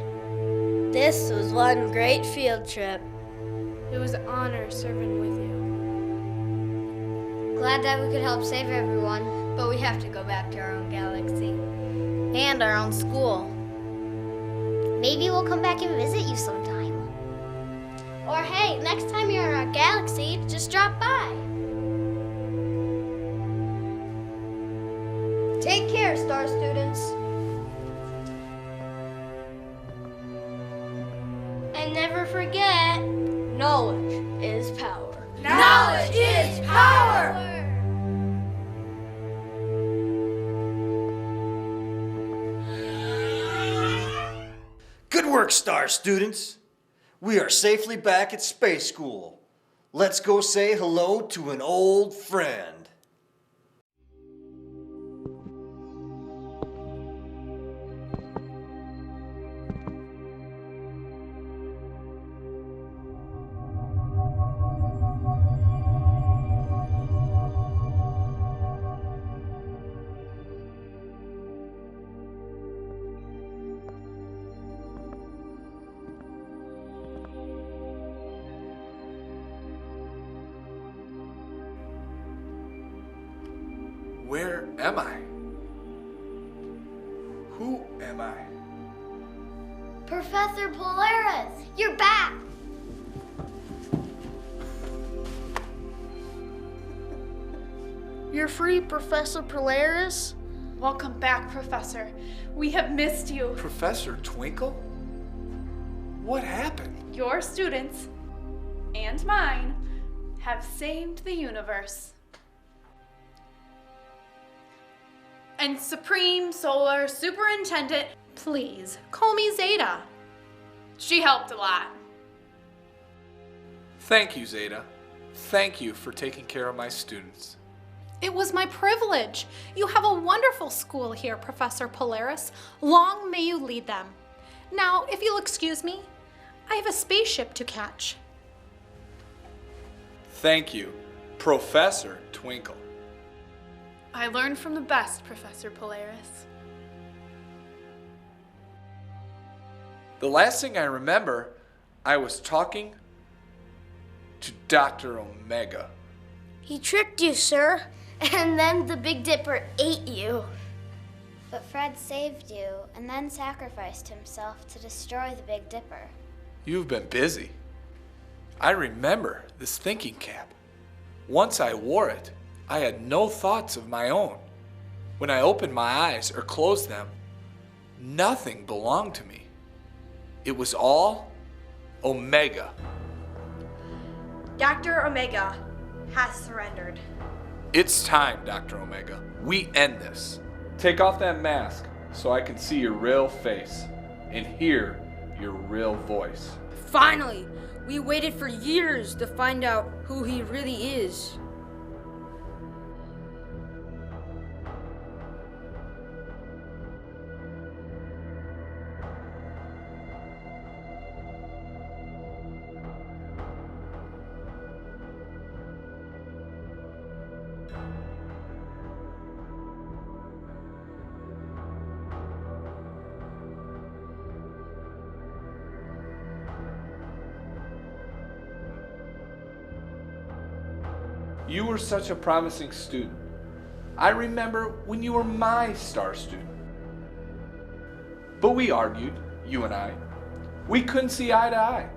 This was one great field trip. It was an honor serving with you. Glad that we could help save everyone, but we have to go back to our own galaxy. And our own school. Maybe we'll come back and visit you sometime. Or hey, next time you're in our galaxy, just drop by. Take care, Star students. And never forget, Knowledge is power. knowledge is power! Good work, Star students. We are safely back at Space School. Let's go say hello to an old friend. Where am I? Who am I? Professor Polaris, you're back. You're free, Professor Polaris. Welcome back, Professor. We have missed you. Professor Twinkle? What happened? Your students and mine have saved the universe. And Supreme Solar Superintendent, please call me Zeta. She helped a lot. Thank you, Zeta. Thank you for taking care of my students. It was my privilege. You have a wonderful school here, Professor Polaris. Long may you lead them. Now, if you'll excuse me, I have a spaceship to catch. Thank you, Professor Twinkle. I learned from the best, Professor Polaris. The last thing I remember, I was talking to Dr. Omega. He tricked you, sir. And then the Big Dipper ate you. But Fred saved you and then sacrificed himself to destroy the Big Dipper. You've been busy. I remember this thinking cap. Once I wore it, I had no thoughts of my own. When I opened my eyes or closed them, Nothing belonged to me. It was all Omega. Dr. Omega has surrendered. It's time, Dr. Omega. We end this. Take off that mask so I can see your real face and hear your real voice. Finally! We waited for years to find out who he really is. You were such a promising student. I remember when you were my star student. But we argued, you and I. We couldn't see eye to eye.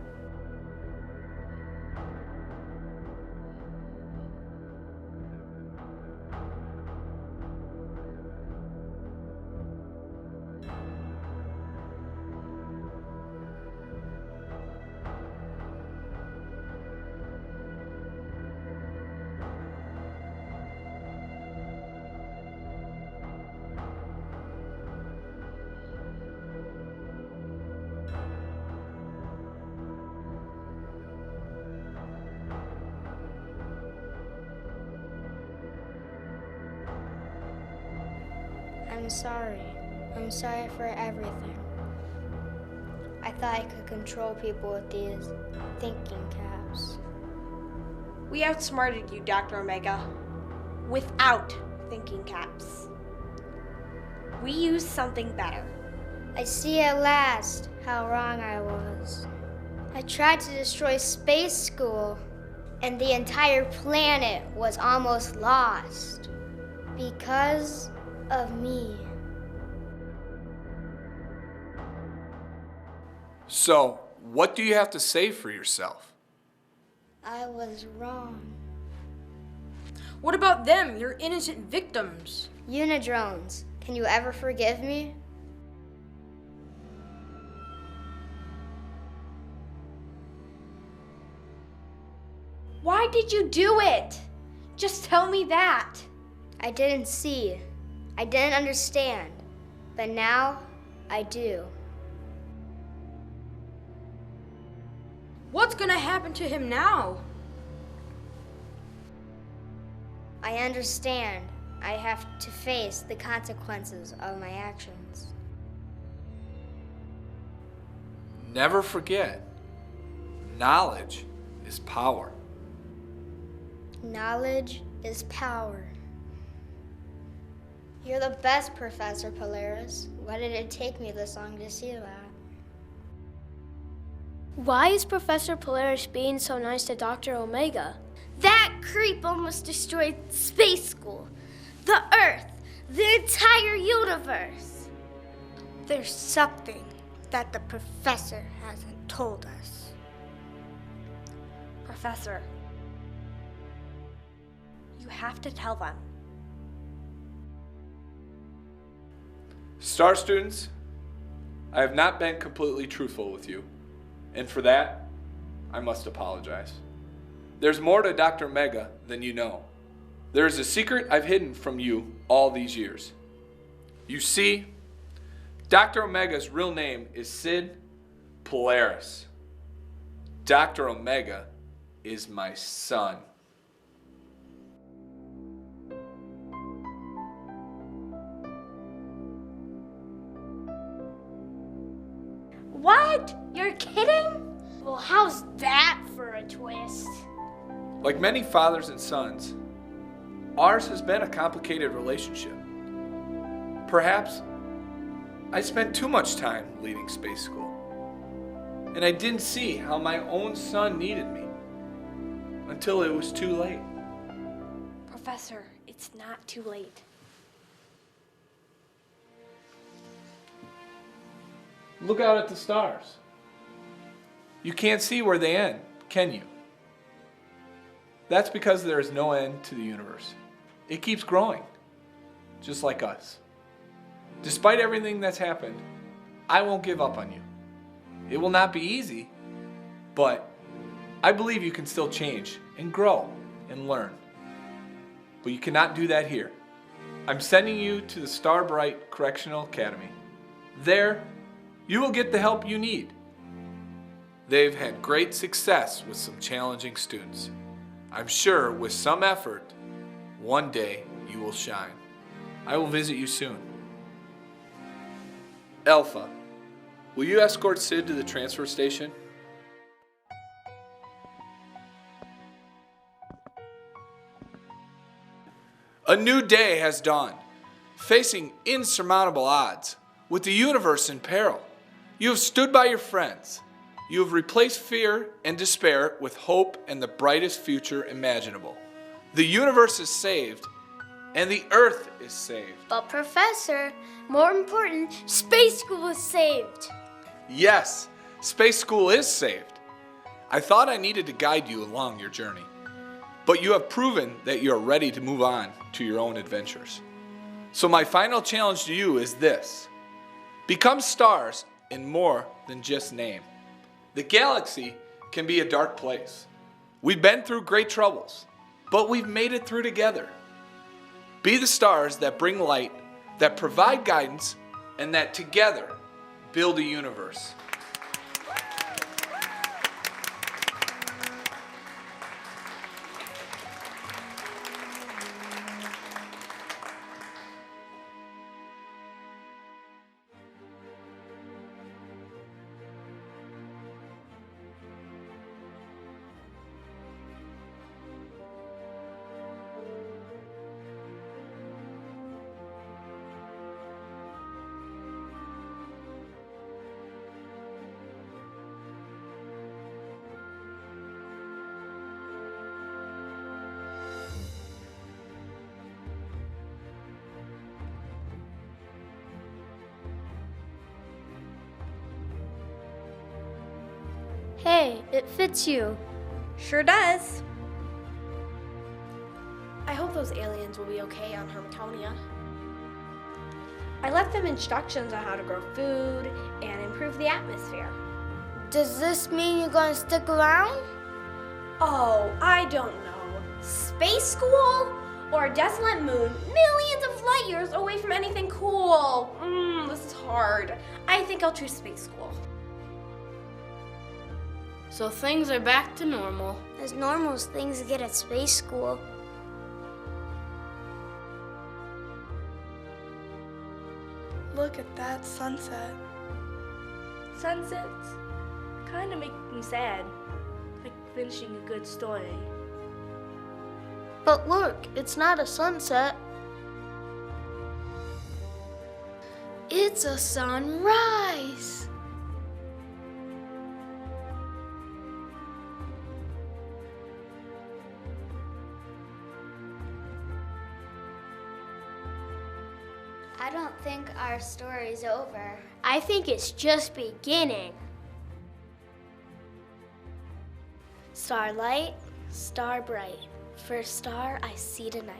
I'm sorry. I'm sorry for everything. I thought I could control people with these thinking caps. We outsmarted you, Dr. Omega, without thinking caps. We used something better. I see at last how wrong I was. I tried to destroy Space School, and the entire planet was almost lost because of me. So, what do you have to say for yourself? I was wrong. What about them, your innocent victims? Unidrones, can you ever forgive me? Why did you do it? Just tell me that. I didn't see. I didn't understand. But now, I do. What's gonna happen to him now? I understand. I have to face the consequences of my actions. Never forget, knowledge is power. Knowledge is power. You're the best, Professor Polaris. Why did it take me this long to see that? Why is Professor Polaris being so nice to Dr. Omega? That creep almost destroyed Space School, the Earth, the entire universe. There's something that the professor hasn't told us. Professor, you have to tell them. Star students, I have not been completely truthful with you, and for that, I must apologize. There's more to Dr. Omega than you know. There is a secret I've hidden from you all these years. You see, Dr. Omega's real name is Sid Polaris. Dr. Omega is my son. What? You're kidding? Well, how's that for a twist? Like many fathers and sons, ours has been a complicated relationship. Perhaps I spent too much time leading Space School, and I didn't see how my own son needed me until it was too late. Professor, it's not too late. Look out at the stars. You can't see where they end, can you? That's because there is no end to the universe. It keeps growing, just like us. Despite everything that's happened, I won't give up on you. It will not be easy, but I believe you can still change and grow and learn. But you cannot do that here. I'm sending you to the Starbright Correctional Academy. There, you will get the help you need. They've had great success with some challenging students. I'm sure with some effort, one day you will shine. I will visit you soon. Alpha, will you escort Sid to the transfer station? A new day has dawned, facing insurmountable odds, with the universe in peril. You have stood by your friends. You have replaced fear and despair with hope and the brightest future imaginable. The universe is saved, and the earth is saved. But Professor, more important, Space School is saved. Yes, Space School is saved. I thought I needed to guide you along your journey, but you have proven that you are ready to move on to your own adventures. So my final challenge to you is this: become stars in more than just name. The galaxy can be a dark place. We've been through great troubles, but we've made it through together. Be the stars that bring light, that provide guidance, and that together build a universe. Hey, it fits you. Sure does. I hope those aliens will be okay on Hermatonia. I left them instructions on how to grow food and improve the atmosphere. Does this mean you're going to stick around? Oh, I don't know. Space school or a desolate moon millions of light years away from anything cool? This is hard. I think I'll choose space school. So things are back to normal. As normal as things get at Space School. Look at that sunset. Sunsets kind of make me sad, like finishing a good story. But look, it's not a sunset. It's a sunrise. I don't think our story's over. I think it's just beginning. Starlight, star bright, first star I see tonight.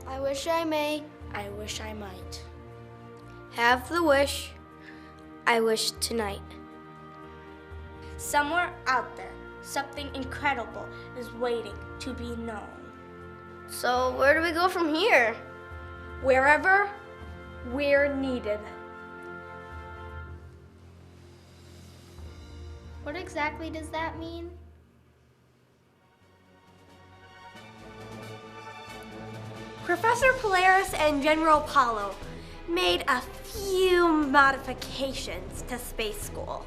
I wish I may, I wish I might. Have the wish, I wish tonight. Somewhere out there, something incredible is waiting to be known. So where do we go from here? Wherever we're needed. What exactly does that mean? Professor Polaris and General Apollo made a few modifications to Space School.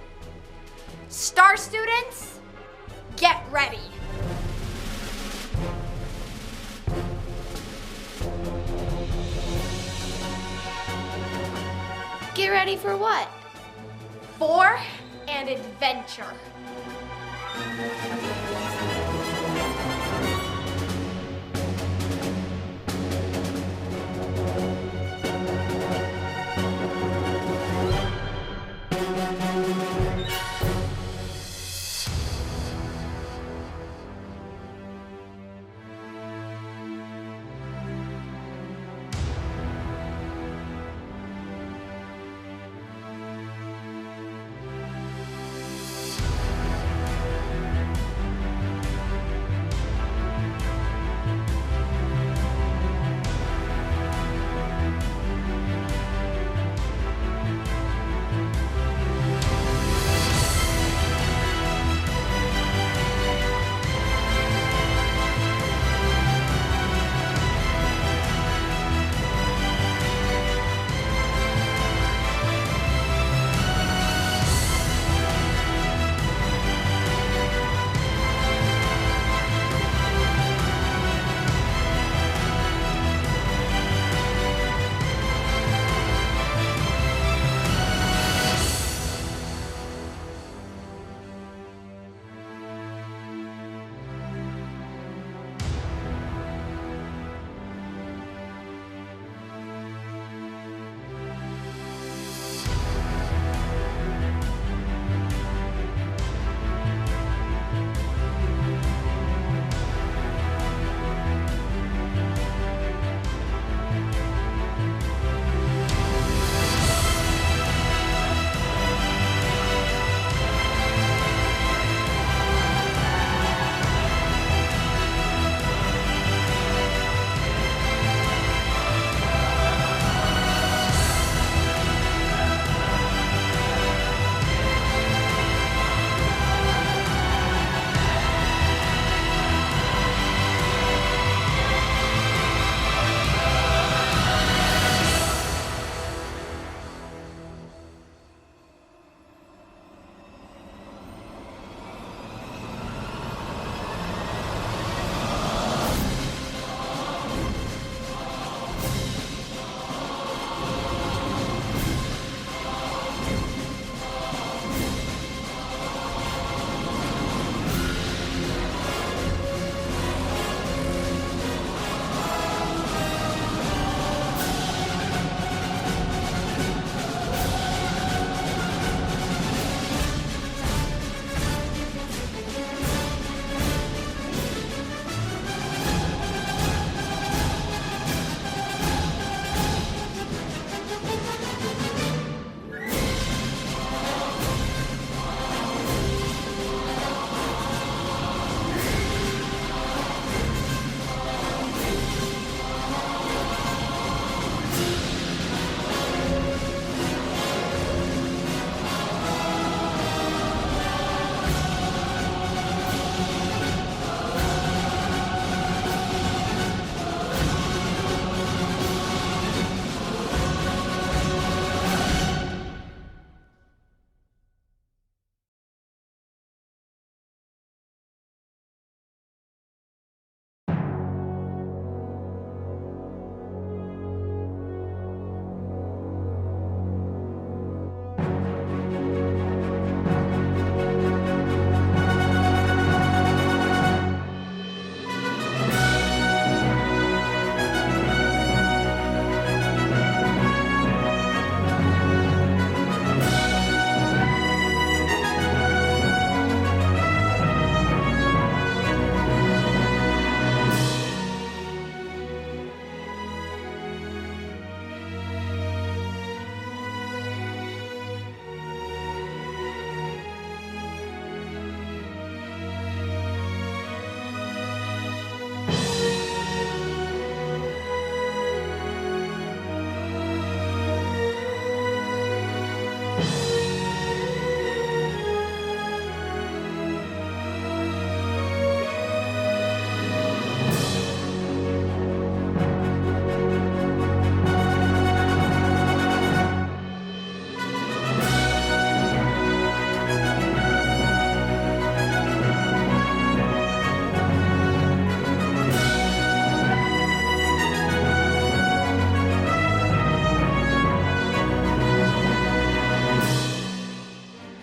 Star students, get ready. Get ready for what? For an adventure.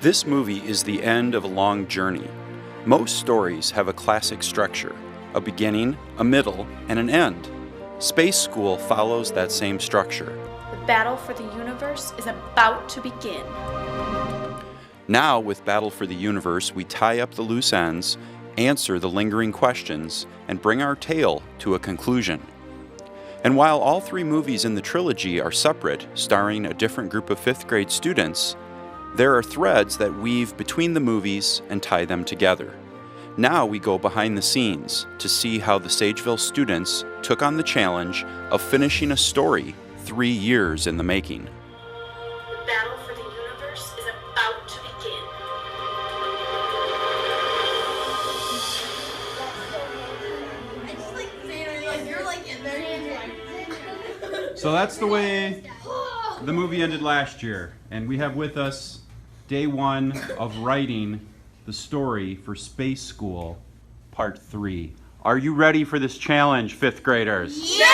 This movie is the end of a long journey. Most stories have a classic structure, a beginning, a middle, and an end. Space School follows that same structure. The battle for the universe is about to begin. Now, with Battle for the Universe, we tie up the loose ends, answer the lingering questions, and bring our tale to a conclusion. And while all 3 movies in the trilogy are separate, starring a different group of 5th grade students, there are threads that weave between the movies and tie them together. Now we go behind the scenes to see how the Sageville students took on the challenge of finishing a story 3 years in the making. The battle for the universe is about to begin. I just like saying, like, you're like in there. So that's the way the movie ended last year. And we have with us day 1 of writing the story for Space School, Part 3. Are you ready for this challenge, 5th graders? Yeah!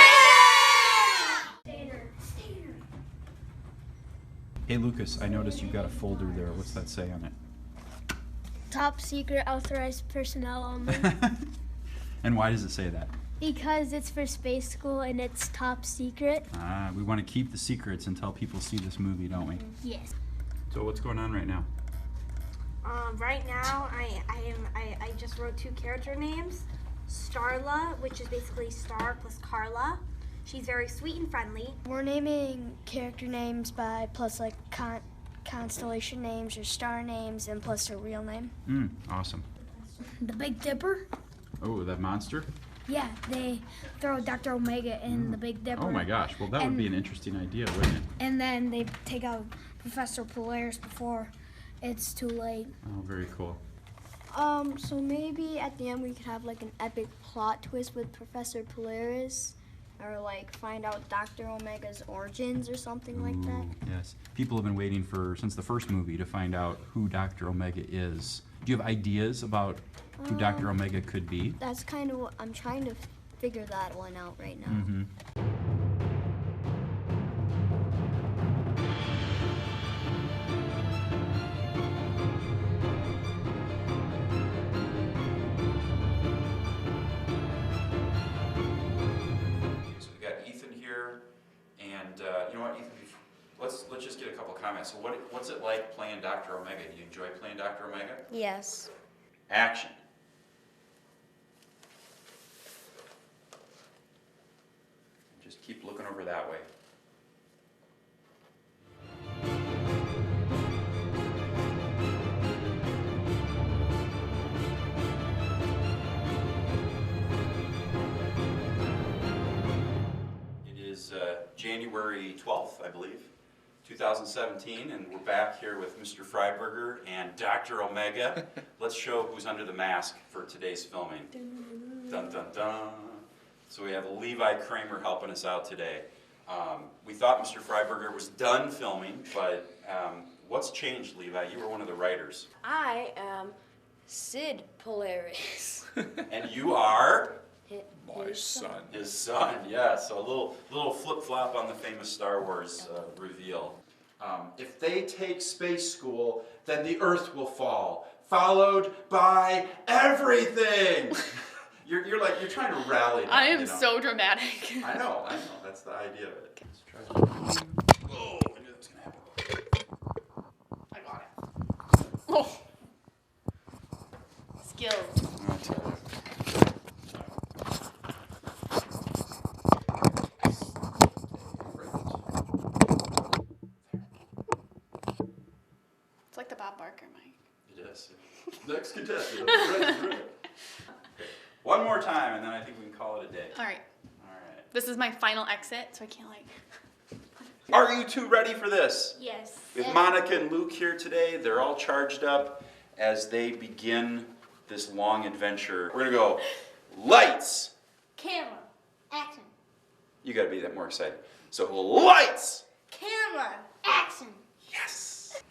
Hey Lucas, I noticed you got a folder there. What's that say on it? Top secret authorized personnel only. And why does it say that? Because it's for Space School and it's top secret. We want to keep the secrets until people see this movie, don't we? Yes. So what's going on right now? Right now, I just wrote 2 character names. Starla, which is basically Star plus Carla. She's very sweet and friendly. We're naming character names by plus like constellation names or star names and plus their real name. Awesome. The Big Dipper? Oh, that monster? Yeah, they throw Dr. Omega in the Big Dipper. Oh my gosh, well that would be an interesting idea, wouldn't it? And then they take out Professor Polaris before it's too late. Oh, very cool. So maybe at the end we could have like an epic plot twist with Professor Polaris, or like find out Dr. Omega's origins or something like that. Yes. People have been waiting since the first movie to find out who Dr. Omega is. Do you have ideas about who Dr. Omega could be? That's kind of what I'm trying to figure that one out right now. Mm-hmm. So we got Ethan here, and you know what, Ethan? Let's just get a couple comments. So what's it like playing Dr. Omega? Do you enjoy playing Dr. Omega? Yes. Action. Just keep looking over that way. It is January 12th, I believe, 2017, and we're back here with Mr. Freiberger and Dr. Omega. Let's show who's under the mask for today's filming. Dun, dun, dun. So we have Levi Kramer helping us out today. We thought Mr. Freiberger was done filming, but what's changed, Levi? You were one of the writers. I am Sid Polaris. And you are? My son. His son, yeah. So a little flip-flop on the famous Star Wars reveal. If they take Space School, then the Earth will fall, followed by everything. You're trying to rally them, I am you know? so dramatic. I know. That's the idea of it. Let's try that. Oh, I knew that was gonna happen. I got it. Oh. Skills. I'll tell you. It's like the Bob Barker mic. It is. Next contestant. Ready. One more time, and then I think we can call it a day. All right. This is my final exit, so I can't like. Are you two ready for this? Yes. We have Monica and Luke here today. They're all charged up as they begin this long adventure. We're gonna go lights. Camera. Action. You gotta be that more excited. So lights. Camera. Action. Yes.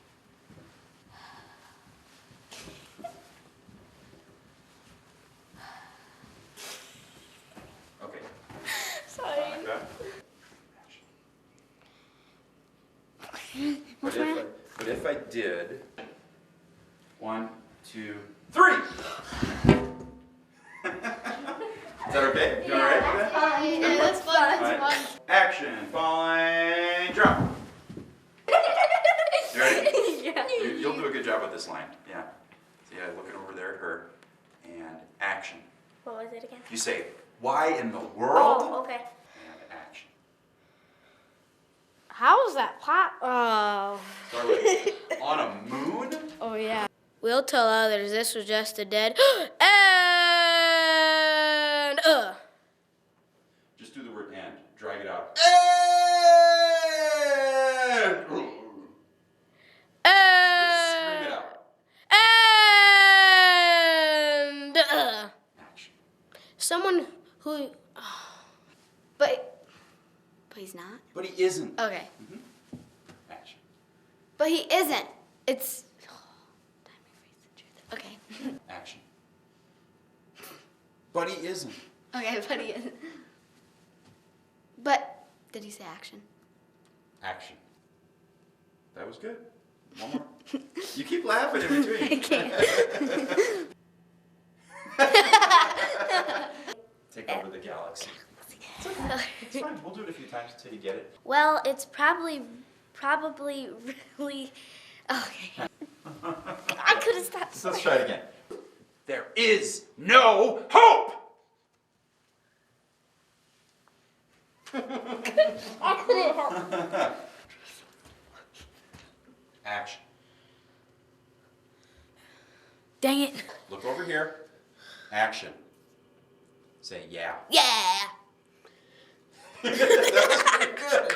Okay. Sorry. Monica. But if I did 1, 2, 3. Is that okay? You all right? That's fun. Yeah, that's fun. That's All right. fun. Action. Falling. Drop. You ready? Yeah. You'll do a good job with this line. Yeah. So yeah, looking over there at her. And action. What was it again? You say, why in the world? Oh, okay. And action. How is that pot? Oh. Start with, on a moon? Oh, yeah. We'll tell others this was just a dead and Just do the word and. Drag it out. Scream it out. and someone who But he's not? But he isn't. Okay. Action. But he isn't. It's... Okay. Action. But he isn't. Okay, but he isn't. But, did he say action? Action. That was good. One more. You keep laughing in between. I can't. Take over the galaxy. It's okay. It's fine. We'll do it a few times until you get it. Well, it's probably really. Okay. I could have stopped. So let's try it again. There is no hope! I couldn't help. Action. dang it. Look over here. Action. Say yeah. Yeah. That was pretty good.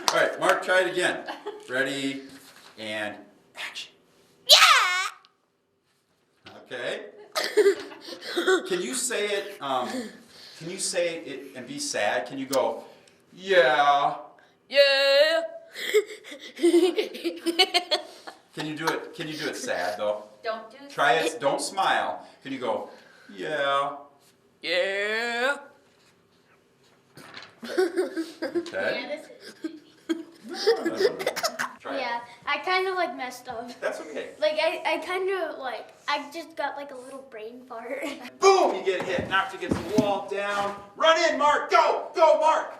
All right, Mark, try it again. Ready, and action. Yeah. Okay. Can you say it? Can you say it and be sad? Can you go, yeah? Yeah. Can you do it? Can you do it sad though? Don't do it. Try it. Don't smile. Can you go, yeah? Yeah. Okay. Try it. Yeah, I kind of like messed up. That's okay. Like I kind of like I just got like a little brain fart. Boom! You get hit. Knocked against the wall. Down. Run in, Mark. Go! Go, Mark!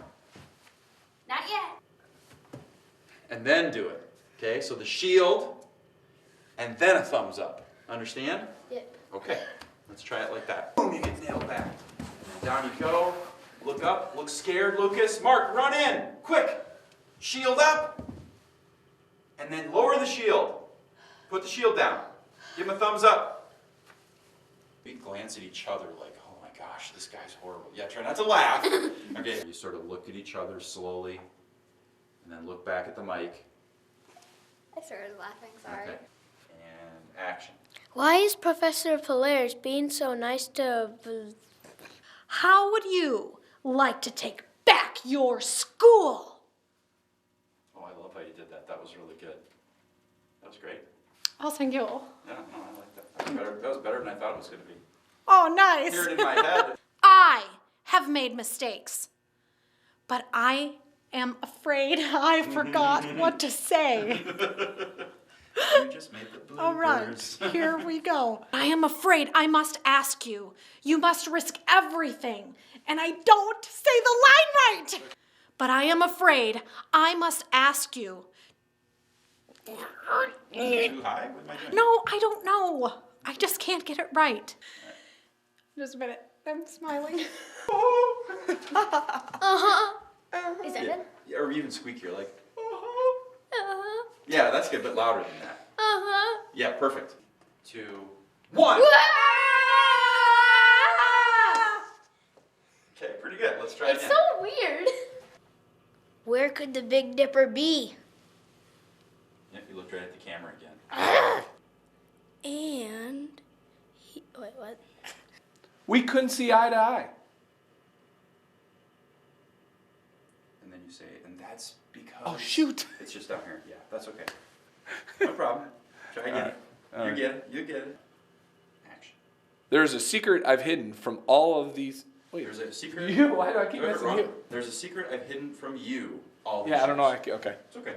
Not yet. And then do it. Okay, so the shield, and then a thumbs up. Understand? Yep. Okay, let's try it like that. Boom, you get nailed back. And down you go. Look up. Look scared, Lucas. Mark, run in. Quick. Shield up. And then lower the shield. Put the shield down. Give him a thumbs up. We glance at each other like, oh my gosh, this guy's horrible. Yeah, try not to laugh. Okay, you sort of look at each other slowly, and then look back at the mic. I started laughing, sorry. Okay. And action. Why is Professor Polaris being so nice to... How would you like to take back your school? Oh, I love how you did that. That was really good. That was great. Oh, thank you. Yeah, no, I like that. That was better than I thought it was going to be. Oh, nice. Hear it in my head. I have made mistakes, but I am afraid I forgot what to say. You just made the bloopers. All right, here we go. I am afraid I must ask you. You must risk everything, and I don't say the line right. But I am afraid I must ask you. Too high? What am I doing? No, I don't know. I just can't get it right. Just a minute. I'm smiling. Is that it? Yeah, or even squeakier, like. Yeah, that's good, but louder than that. Yeah, perfect. 2, 1. Okay, pretty good. Let's try It's again. so weird. Where could the Big Dipper be? Yeah, if you look right at the camera again. And... Wait, what? We couldn't see eye to eye. And then you say, and that's because. Oh, shoot. It's just down here. Yeah, that's okay. No problem. Try again. All right. You get it. You get it. Action. There's a secret I've hidden from all of these. Wait, There's a secret. You? Why do I keep Do I have it messing wrong? you? There's a secret I've hidden from you all these Yeah, I don't know. years. Okay. It's okay.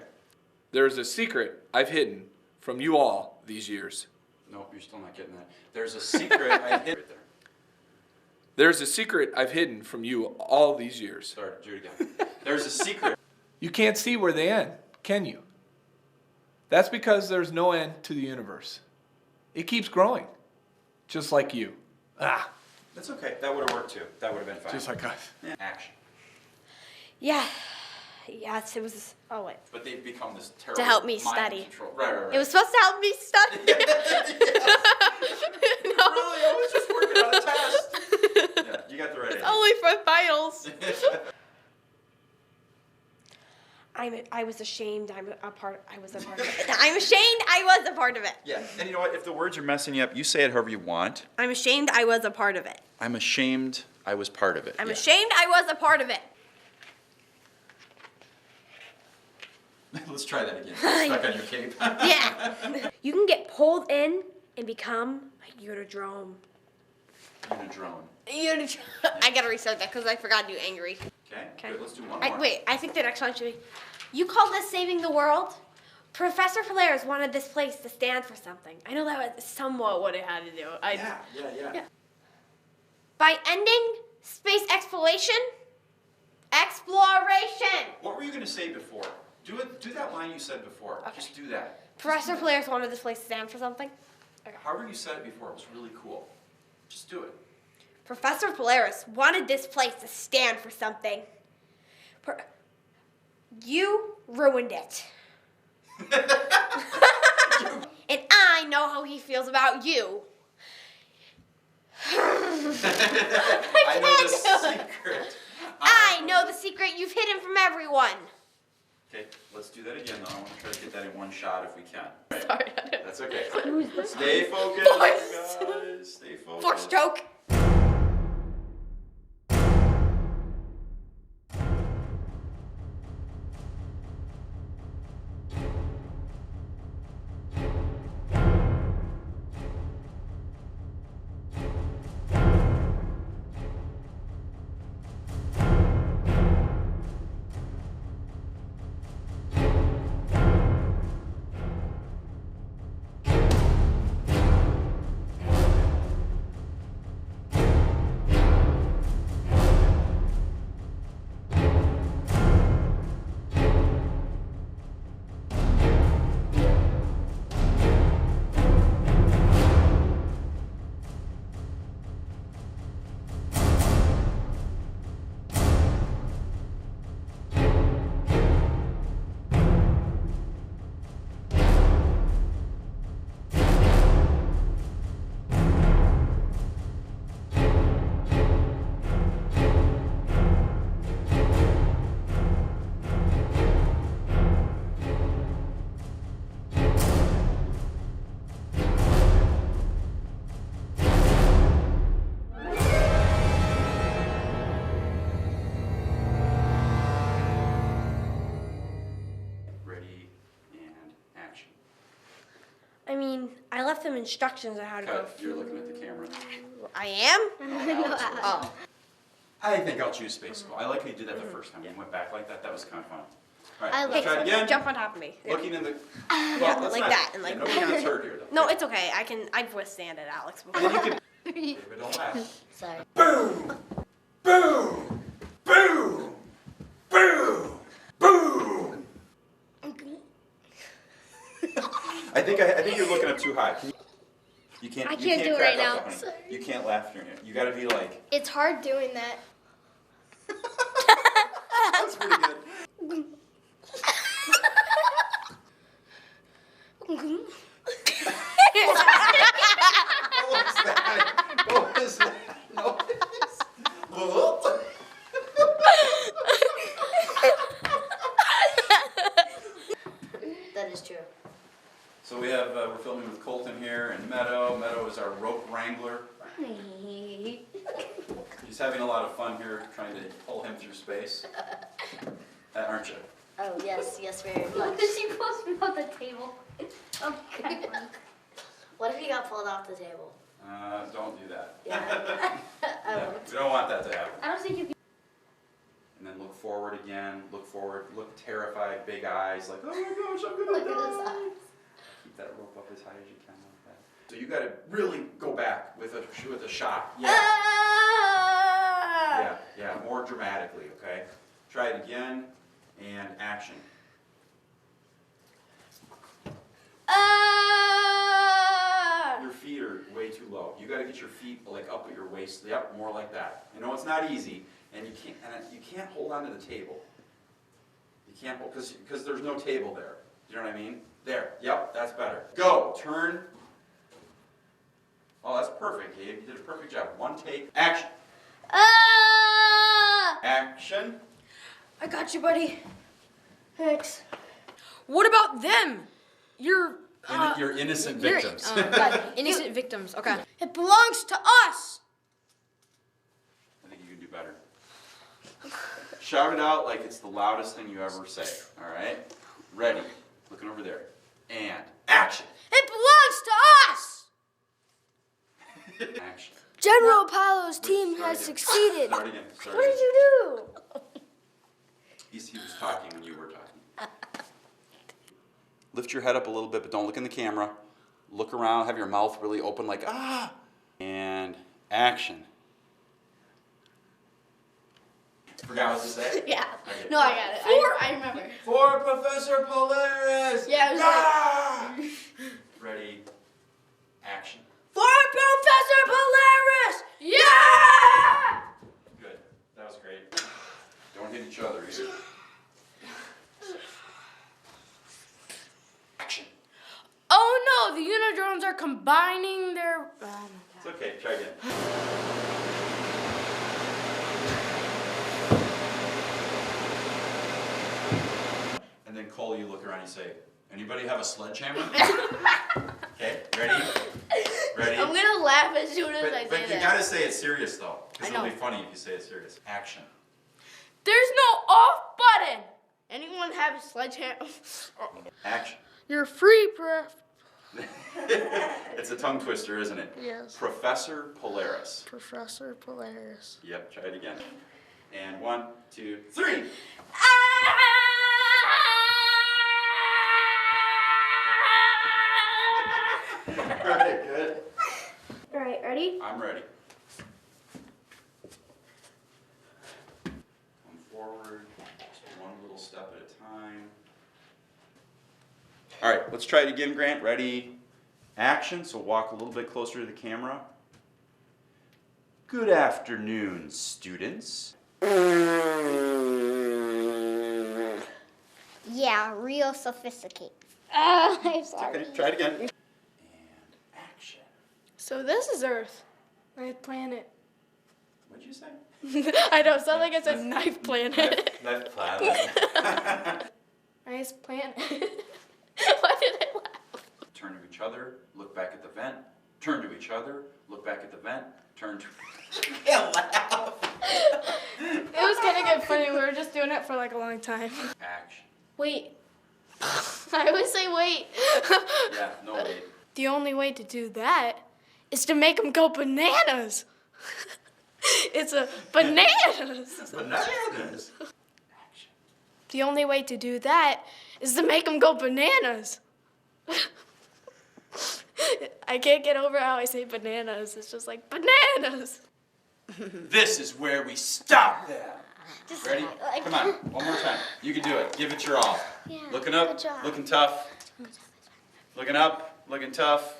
There's a secret I've hidden from you all these years. Nope, you're still not getting that. There's a secret I hid right there. There's a secret I've hidden from you all these years. Sorry, do it again. There's a secret. You can't see where they end, can you? That's because there's no end to the universe. It keeps growing, just like you. Ah. That's okay. That would have worked too. That would have been fine. Just like us. Yeah. Action. Yeah. Yes, it was. Oh, wait. But they've become this terrible To help me mind study. control. Right. It was supposed to help me study. No. Really, I was just working on a test. Yeah, you got the right idea. Only for finals. I was ashamed. I was a part of it. I'm ashamed I was a part of it. Yeah, and you know what? If the words are messing you up, you say it however you want. I'm ashamed I was a part of it. I'm ashamed I was part of it. I'm ashamed I was a part of it. Let's try that again. Stuck on your cape. Yeah. You can get pulled in and become a Unidrone. Unidrone. I gotta restart that because I forgot to do angry. Okay, good. Let's do one more. Wait, I think the next one should be. You call this saving the world? Professor Polaris wanted this place to stand for something. I know that was somewhat what it had to do. Yeah. By ending space exploration. What were you going to say before? Do that line you said before. Okay. Just do that. Professor Polaris wanted this place to stand for something. Okay. However you said it before, it was really cool. Just do it. Professor Polaris wanted this place to stand for something. You ruined it. And I know how he feels about you. I know the secret. I know the secret you've hidden from everyone. Okay, let's do that again, though. I want to try to get that in one shot if we can. Right. Sorry. That's okay. Stay focused, guys. Stay focused. Force choke. I mean, I left them instructions on how to go. You're looking at the camera. I am? Oh. I think I'll choose Space School. I like how you did that the first time. You went back like that. That was kind of fun. All right, let's try it again. Jump on top of me. Looking in the... Yeah, like that. And like nobody gets hurt here, though. No, it's okay. I've withstand it, Alex. And then you can... Okay, but don't laugh. Sorry. Boom! Boom! Boom! Boom! Boom! I think you're looking up too high. You can't. I can't do it right now. You can't laugh during it. You got to be like. It's hard doing that. That's pretty good. What was that? What was that noise? That is true. So we have, we're filming with Colton here and Meadow. Meadow is our rope wrangler. He's having a lot of fun here trying to pull him through space. Aren't you? Oh, yes, very much. She pulls me off the table. Okay. What if you got pulled off the table? Don't do that. Yeah. Yeah, we don't want that to happen. I don't think you can. And then look forward again, look forward, look terrified, big eyes, like, oh my gosh, I'm gonna die. Keep that rope up as high as you can like that. So you got to really go back with a shot. Yeah. Yeah, more dramatically, okay? Try it again, and action. Your feet are way too low. You got to get your feet like up at your waist. Yep, more like that. I know it's not easy, and you can't hold onto the table. You can't hold because there's no table there. You know what I mean? There. Yep, that's better. Go. Turn. Oh, that's perfect, Gabe. You did a perfect job. One take. Action. Action. I got you, buddy. Thanks. What about them? You're innocent victims. Innocent victims. Okay. It belongs to us. I think you can do better. Shout it out like it's the loudest thing you ever say. All right? Ready. Looking over there. And action. It belongs to us. Action. General Apollo's team has succeeded. Start again. What did you do? He was talking when you were talking. Lift your head up a little bit, but don't look in the camera. Look around, have your mouth really open like, ah! And action. Forgot what to say? Yeah. Okay. No, I got it. I remember. For Professor Polaris! Yeah, it was like... Ready, action. For Professor Polaris! Yeah! Good. That was great. Don't hit each other either. Action. Oh no, the Unidrones are combining their... Oh my God. It's okay, try again. And then Cole, you look around and you say, anybody have a sledgehammer? Okay, ready? Ready? I'm gonna laugh as soon as I say But you that. gotta say it serious though, because I it'll know. be funny if you say it serious. Action. There's no off button. Anyone have a sledgehammer? Action. You're free, Prof. It's a tongue twister, isn't it? Yes. Professor Polaris. Professor Polaris. Yep, try it again. And 1, 2, 3. Alright, good. All right, ready? I'm ready. Come forward, just one little step at a time. All right, let's try it again, Grant. Ready? Action. So walk a little bit closer to the camera. Good afternoon, students. Yeah, real sophisticated. I'm sorry. Okay, try it again. And action. So this is Earth, my planet. What'd you say? I know, it sounded like I said knife planet. Knife planet. Nice planet. Why did I laugh? Turn to each other, look back at the vent. Turn to each other, look back at the vent. Turn to... You can't laugh. It was gonna get funny. We were just doing it for like a long time. Action. Wait. I always say wait. Yeah, no wait. The only way to do that is to make them go bananas. It's a bananas. Bananas. Action. The only way to do that is to make them go bananas. I can't get over how I say bananas. It's just like bananas. This is where we stop them. Ready? Come on, one more time. You can do it. Give it your all. Yeah, Looking up, good job. looking tough. Looking up, looking tough.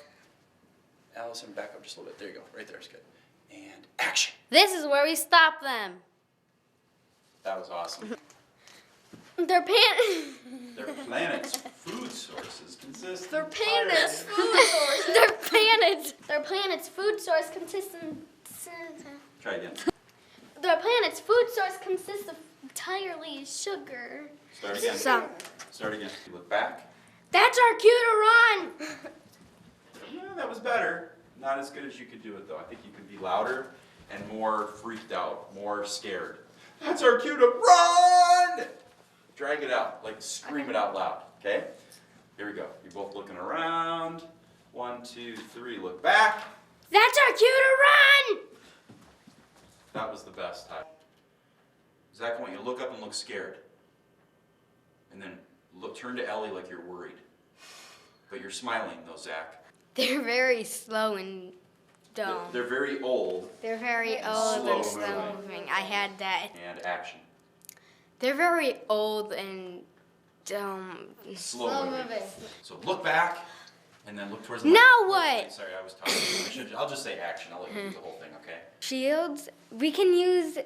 Allison, back up just a little bit. There you go. Right there is good. And action. This is where we stop them. That was awesome. Their Their planet's food sources consist. Their planet's food source. Their planet's food source consists Try again. Their planet's food source consists of entirely sugar. Start again. So- Start again. Look back. That's our cue to run. Yeah, that was better. Not as good as you could do it though. I think you could be louder and more freaked out, more scared. That's our cue to run! Drag it out, like scream it out loud, okay? Here we go. You're both looking around. 1, 2, 3, look back. That's our cue to run. That was the best time. Zach, I want you to look up and look scared. And then turn to Ellie like you're worried. But you're smiling though, Zach. They're very slow and dumb. They're very old. They're very old and slow moving. I had that. And action. They're very old and dumb. Slow moving. So look back, and then look towards the Now mic. what? Wait, sorry, I was talking. I'll just say action. I'll let you do the whole thing, okay? Shields. We can use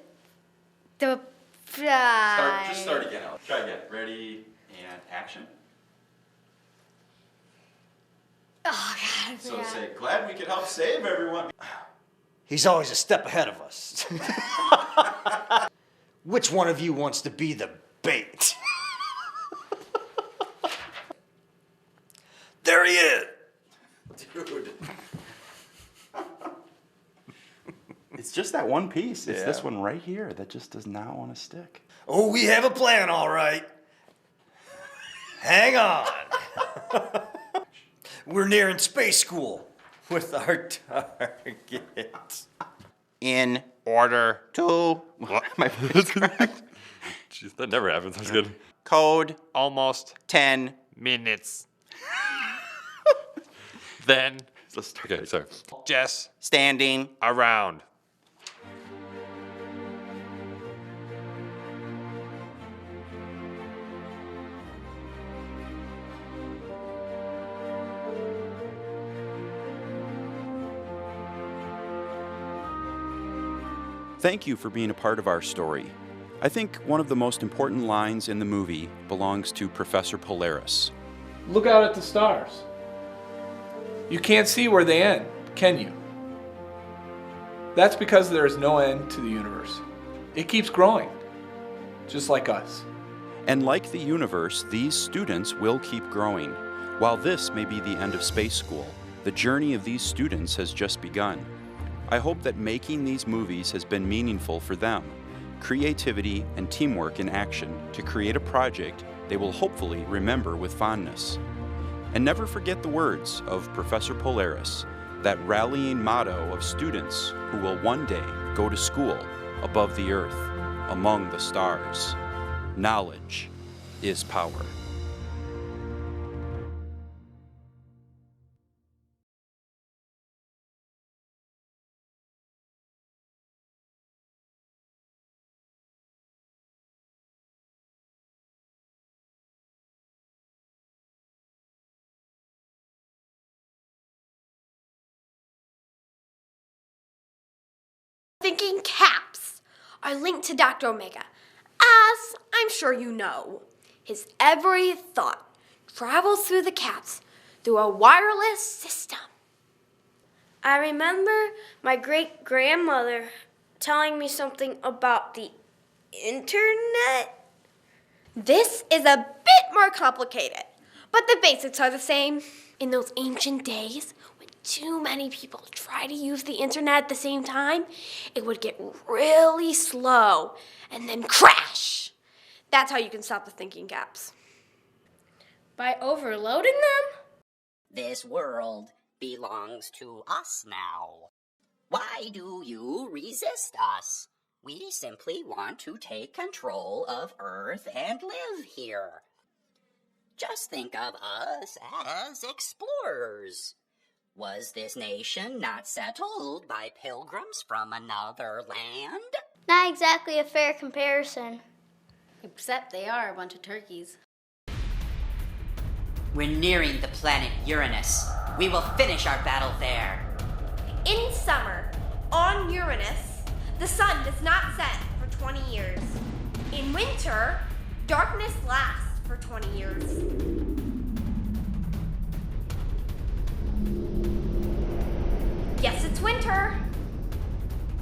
the Just start again. Try again. Ready, and action. Oh, God. So say, glad we could help save everyone. He's always a step ahead of us. Which one of you wants to be the bait? There he is. Dude. It's just that one piece. It's this one right here that just does not want to stick. Oh, we have a plan, all right. Hang on. We're nearing space school with our target. In order to... Jeez, that never happens. That's good. Code almost 10 minutes. Then, okay, sorry. Jess standing around. Thank you for being a part of our story. I think one of the most important lines in the movie belongs to Professor Polaris. Look out at the stars. You can't see where they end, can you? That's because there is no end to the universe. It keeps growing, just like us. And like the universe, these students will keep growing. While this may be the end of space school, the journey of these students has just begun. I hope that making these movies has been meaningful for them. Creativity and teamwork in action to create a project they will hopefully remember with fondness. And never forget the words of Professor Polaris, that rallying motto of students who will one day go to school above the earth, among the stars. Knowledge is power. Thinking caps are linked to Dr. Omega, as I'm sure you know. His every thought travels through the caps through a wireless system. I remember my great-grandmother telling me something about the internet. This is a bit more complicated, but the basics are the same. In those ancient days, when too many people try to use the internet at the same time, it would get really slow and then crash. That's how you can stop the thinking caps. By overloading them? This world belongs to us now. Why do you resist us? We simply want to take control of Earth and live here. Just think of us as explorers. Was this nation not settled by pilgrims from another land? Not exactly a fair comparison. Except they are a bunch of turkeys. We're nearing the planet Uranus. We will finish our battle there. In summer, on Uranus, the sun does not set for 20 years. In winter, darkness lasts for 20 years. Yes, it's winter.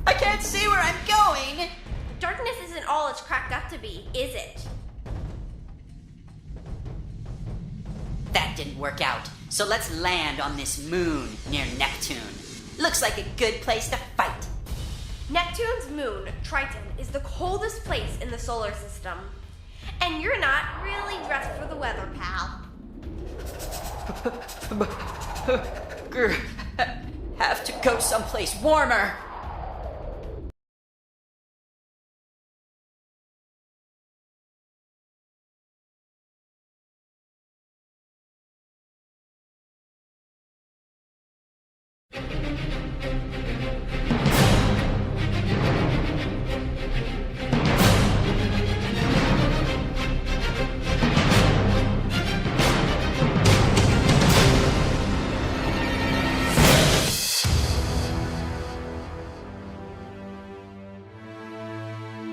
I can't see where I'm going. Darkness isn't all it's cracked up to be, is it? That didn't work out, so let's land on this moon near Neptune. Looks like a good place to fight. Neptune's moon, Triton, is the coldest place in the solar system. And you're not really dressed for the weather, pal. Have to go someplace warmer.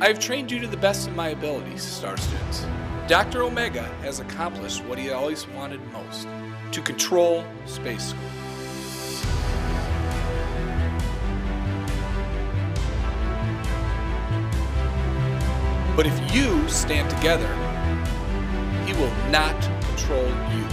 I have trained you to the best of my abilities, Star Students. Dr. Omega has accomplished what he always wanted most, to control Space School. But if you stand together, he will not control you.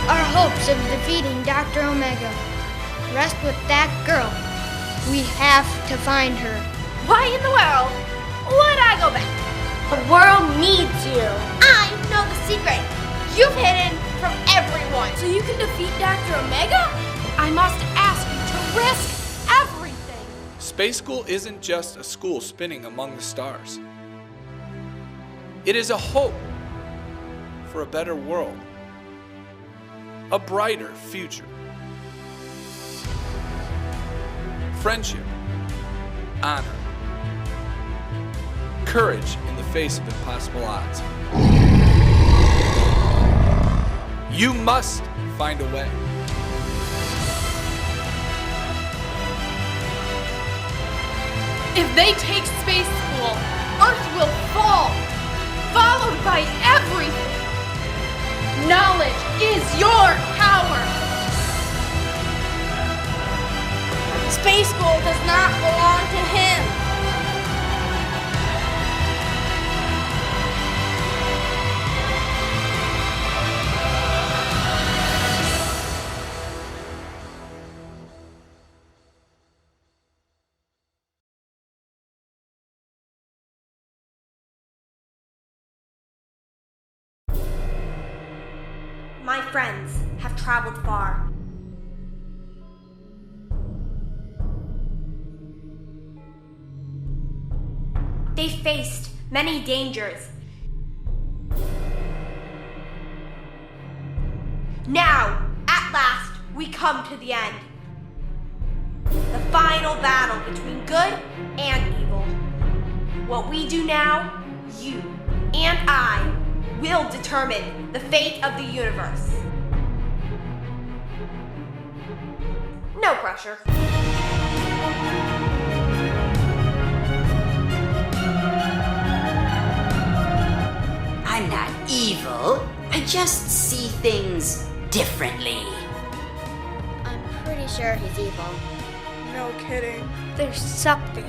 Our hopes of defeating Dr. Omega rest with that girl. We have to find her. Why in the world would I go back? The world needs you. I know the secret. You've hidden from everyone. So you can defeat Dr. Omega? I must ask you to risk everything. Space School isn't just a school spinning among the stars. It is a hope for a better world, a brighter future. Friendship, honor, courage in the face of impossible odds. You must find a way. If they take Space School, Earth will fall, followed by everything. Knowledge is your power. Space School does not belong to him. My friends have traveled far. They faced many dangers. Now, at last, we come to the end. The final battle between good and evil. What we do now, you and I will determine the fate of the universe. No pressure. I'm not evil. I just see things differently. I'm pretty sure he's evil. No kidding. There's something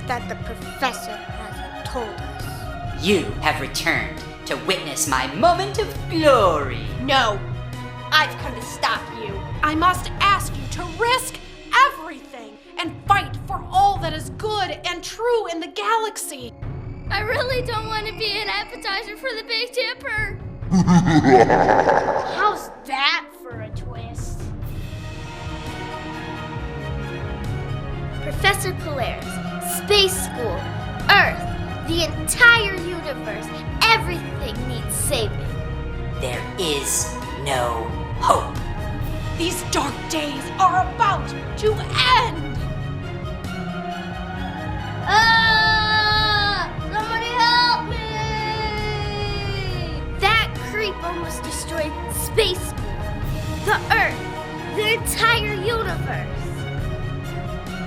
that the professor hasn't told us. You have returned to witness my moment of glory. No, I've come to stop you. I must ask you to risk everything and fight for all that is good and true in the galaxy. I really don't want to be an appetizer for the Big Dipper. How's that for a twist? Professor Polaris, Space School, Earth, the entire universe, everything needs saving. There is no hope. These dark days are about to end. Somebody help me! That creep almost destroyed Space School, the Earth, the entire universe.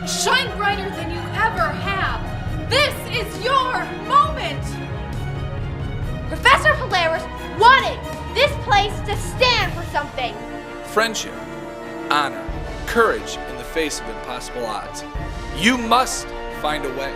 Shine brighter than you ever have. This is your moment. Professor Polaris wanted this place to stand for something. Friendship, honor, courage in the face of impossible odds. You must find a way.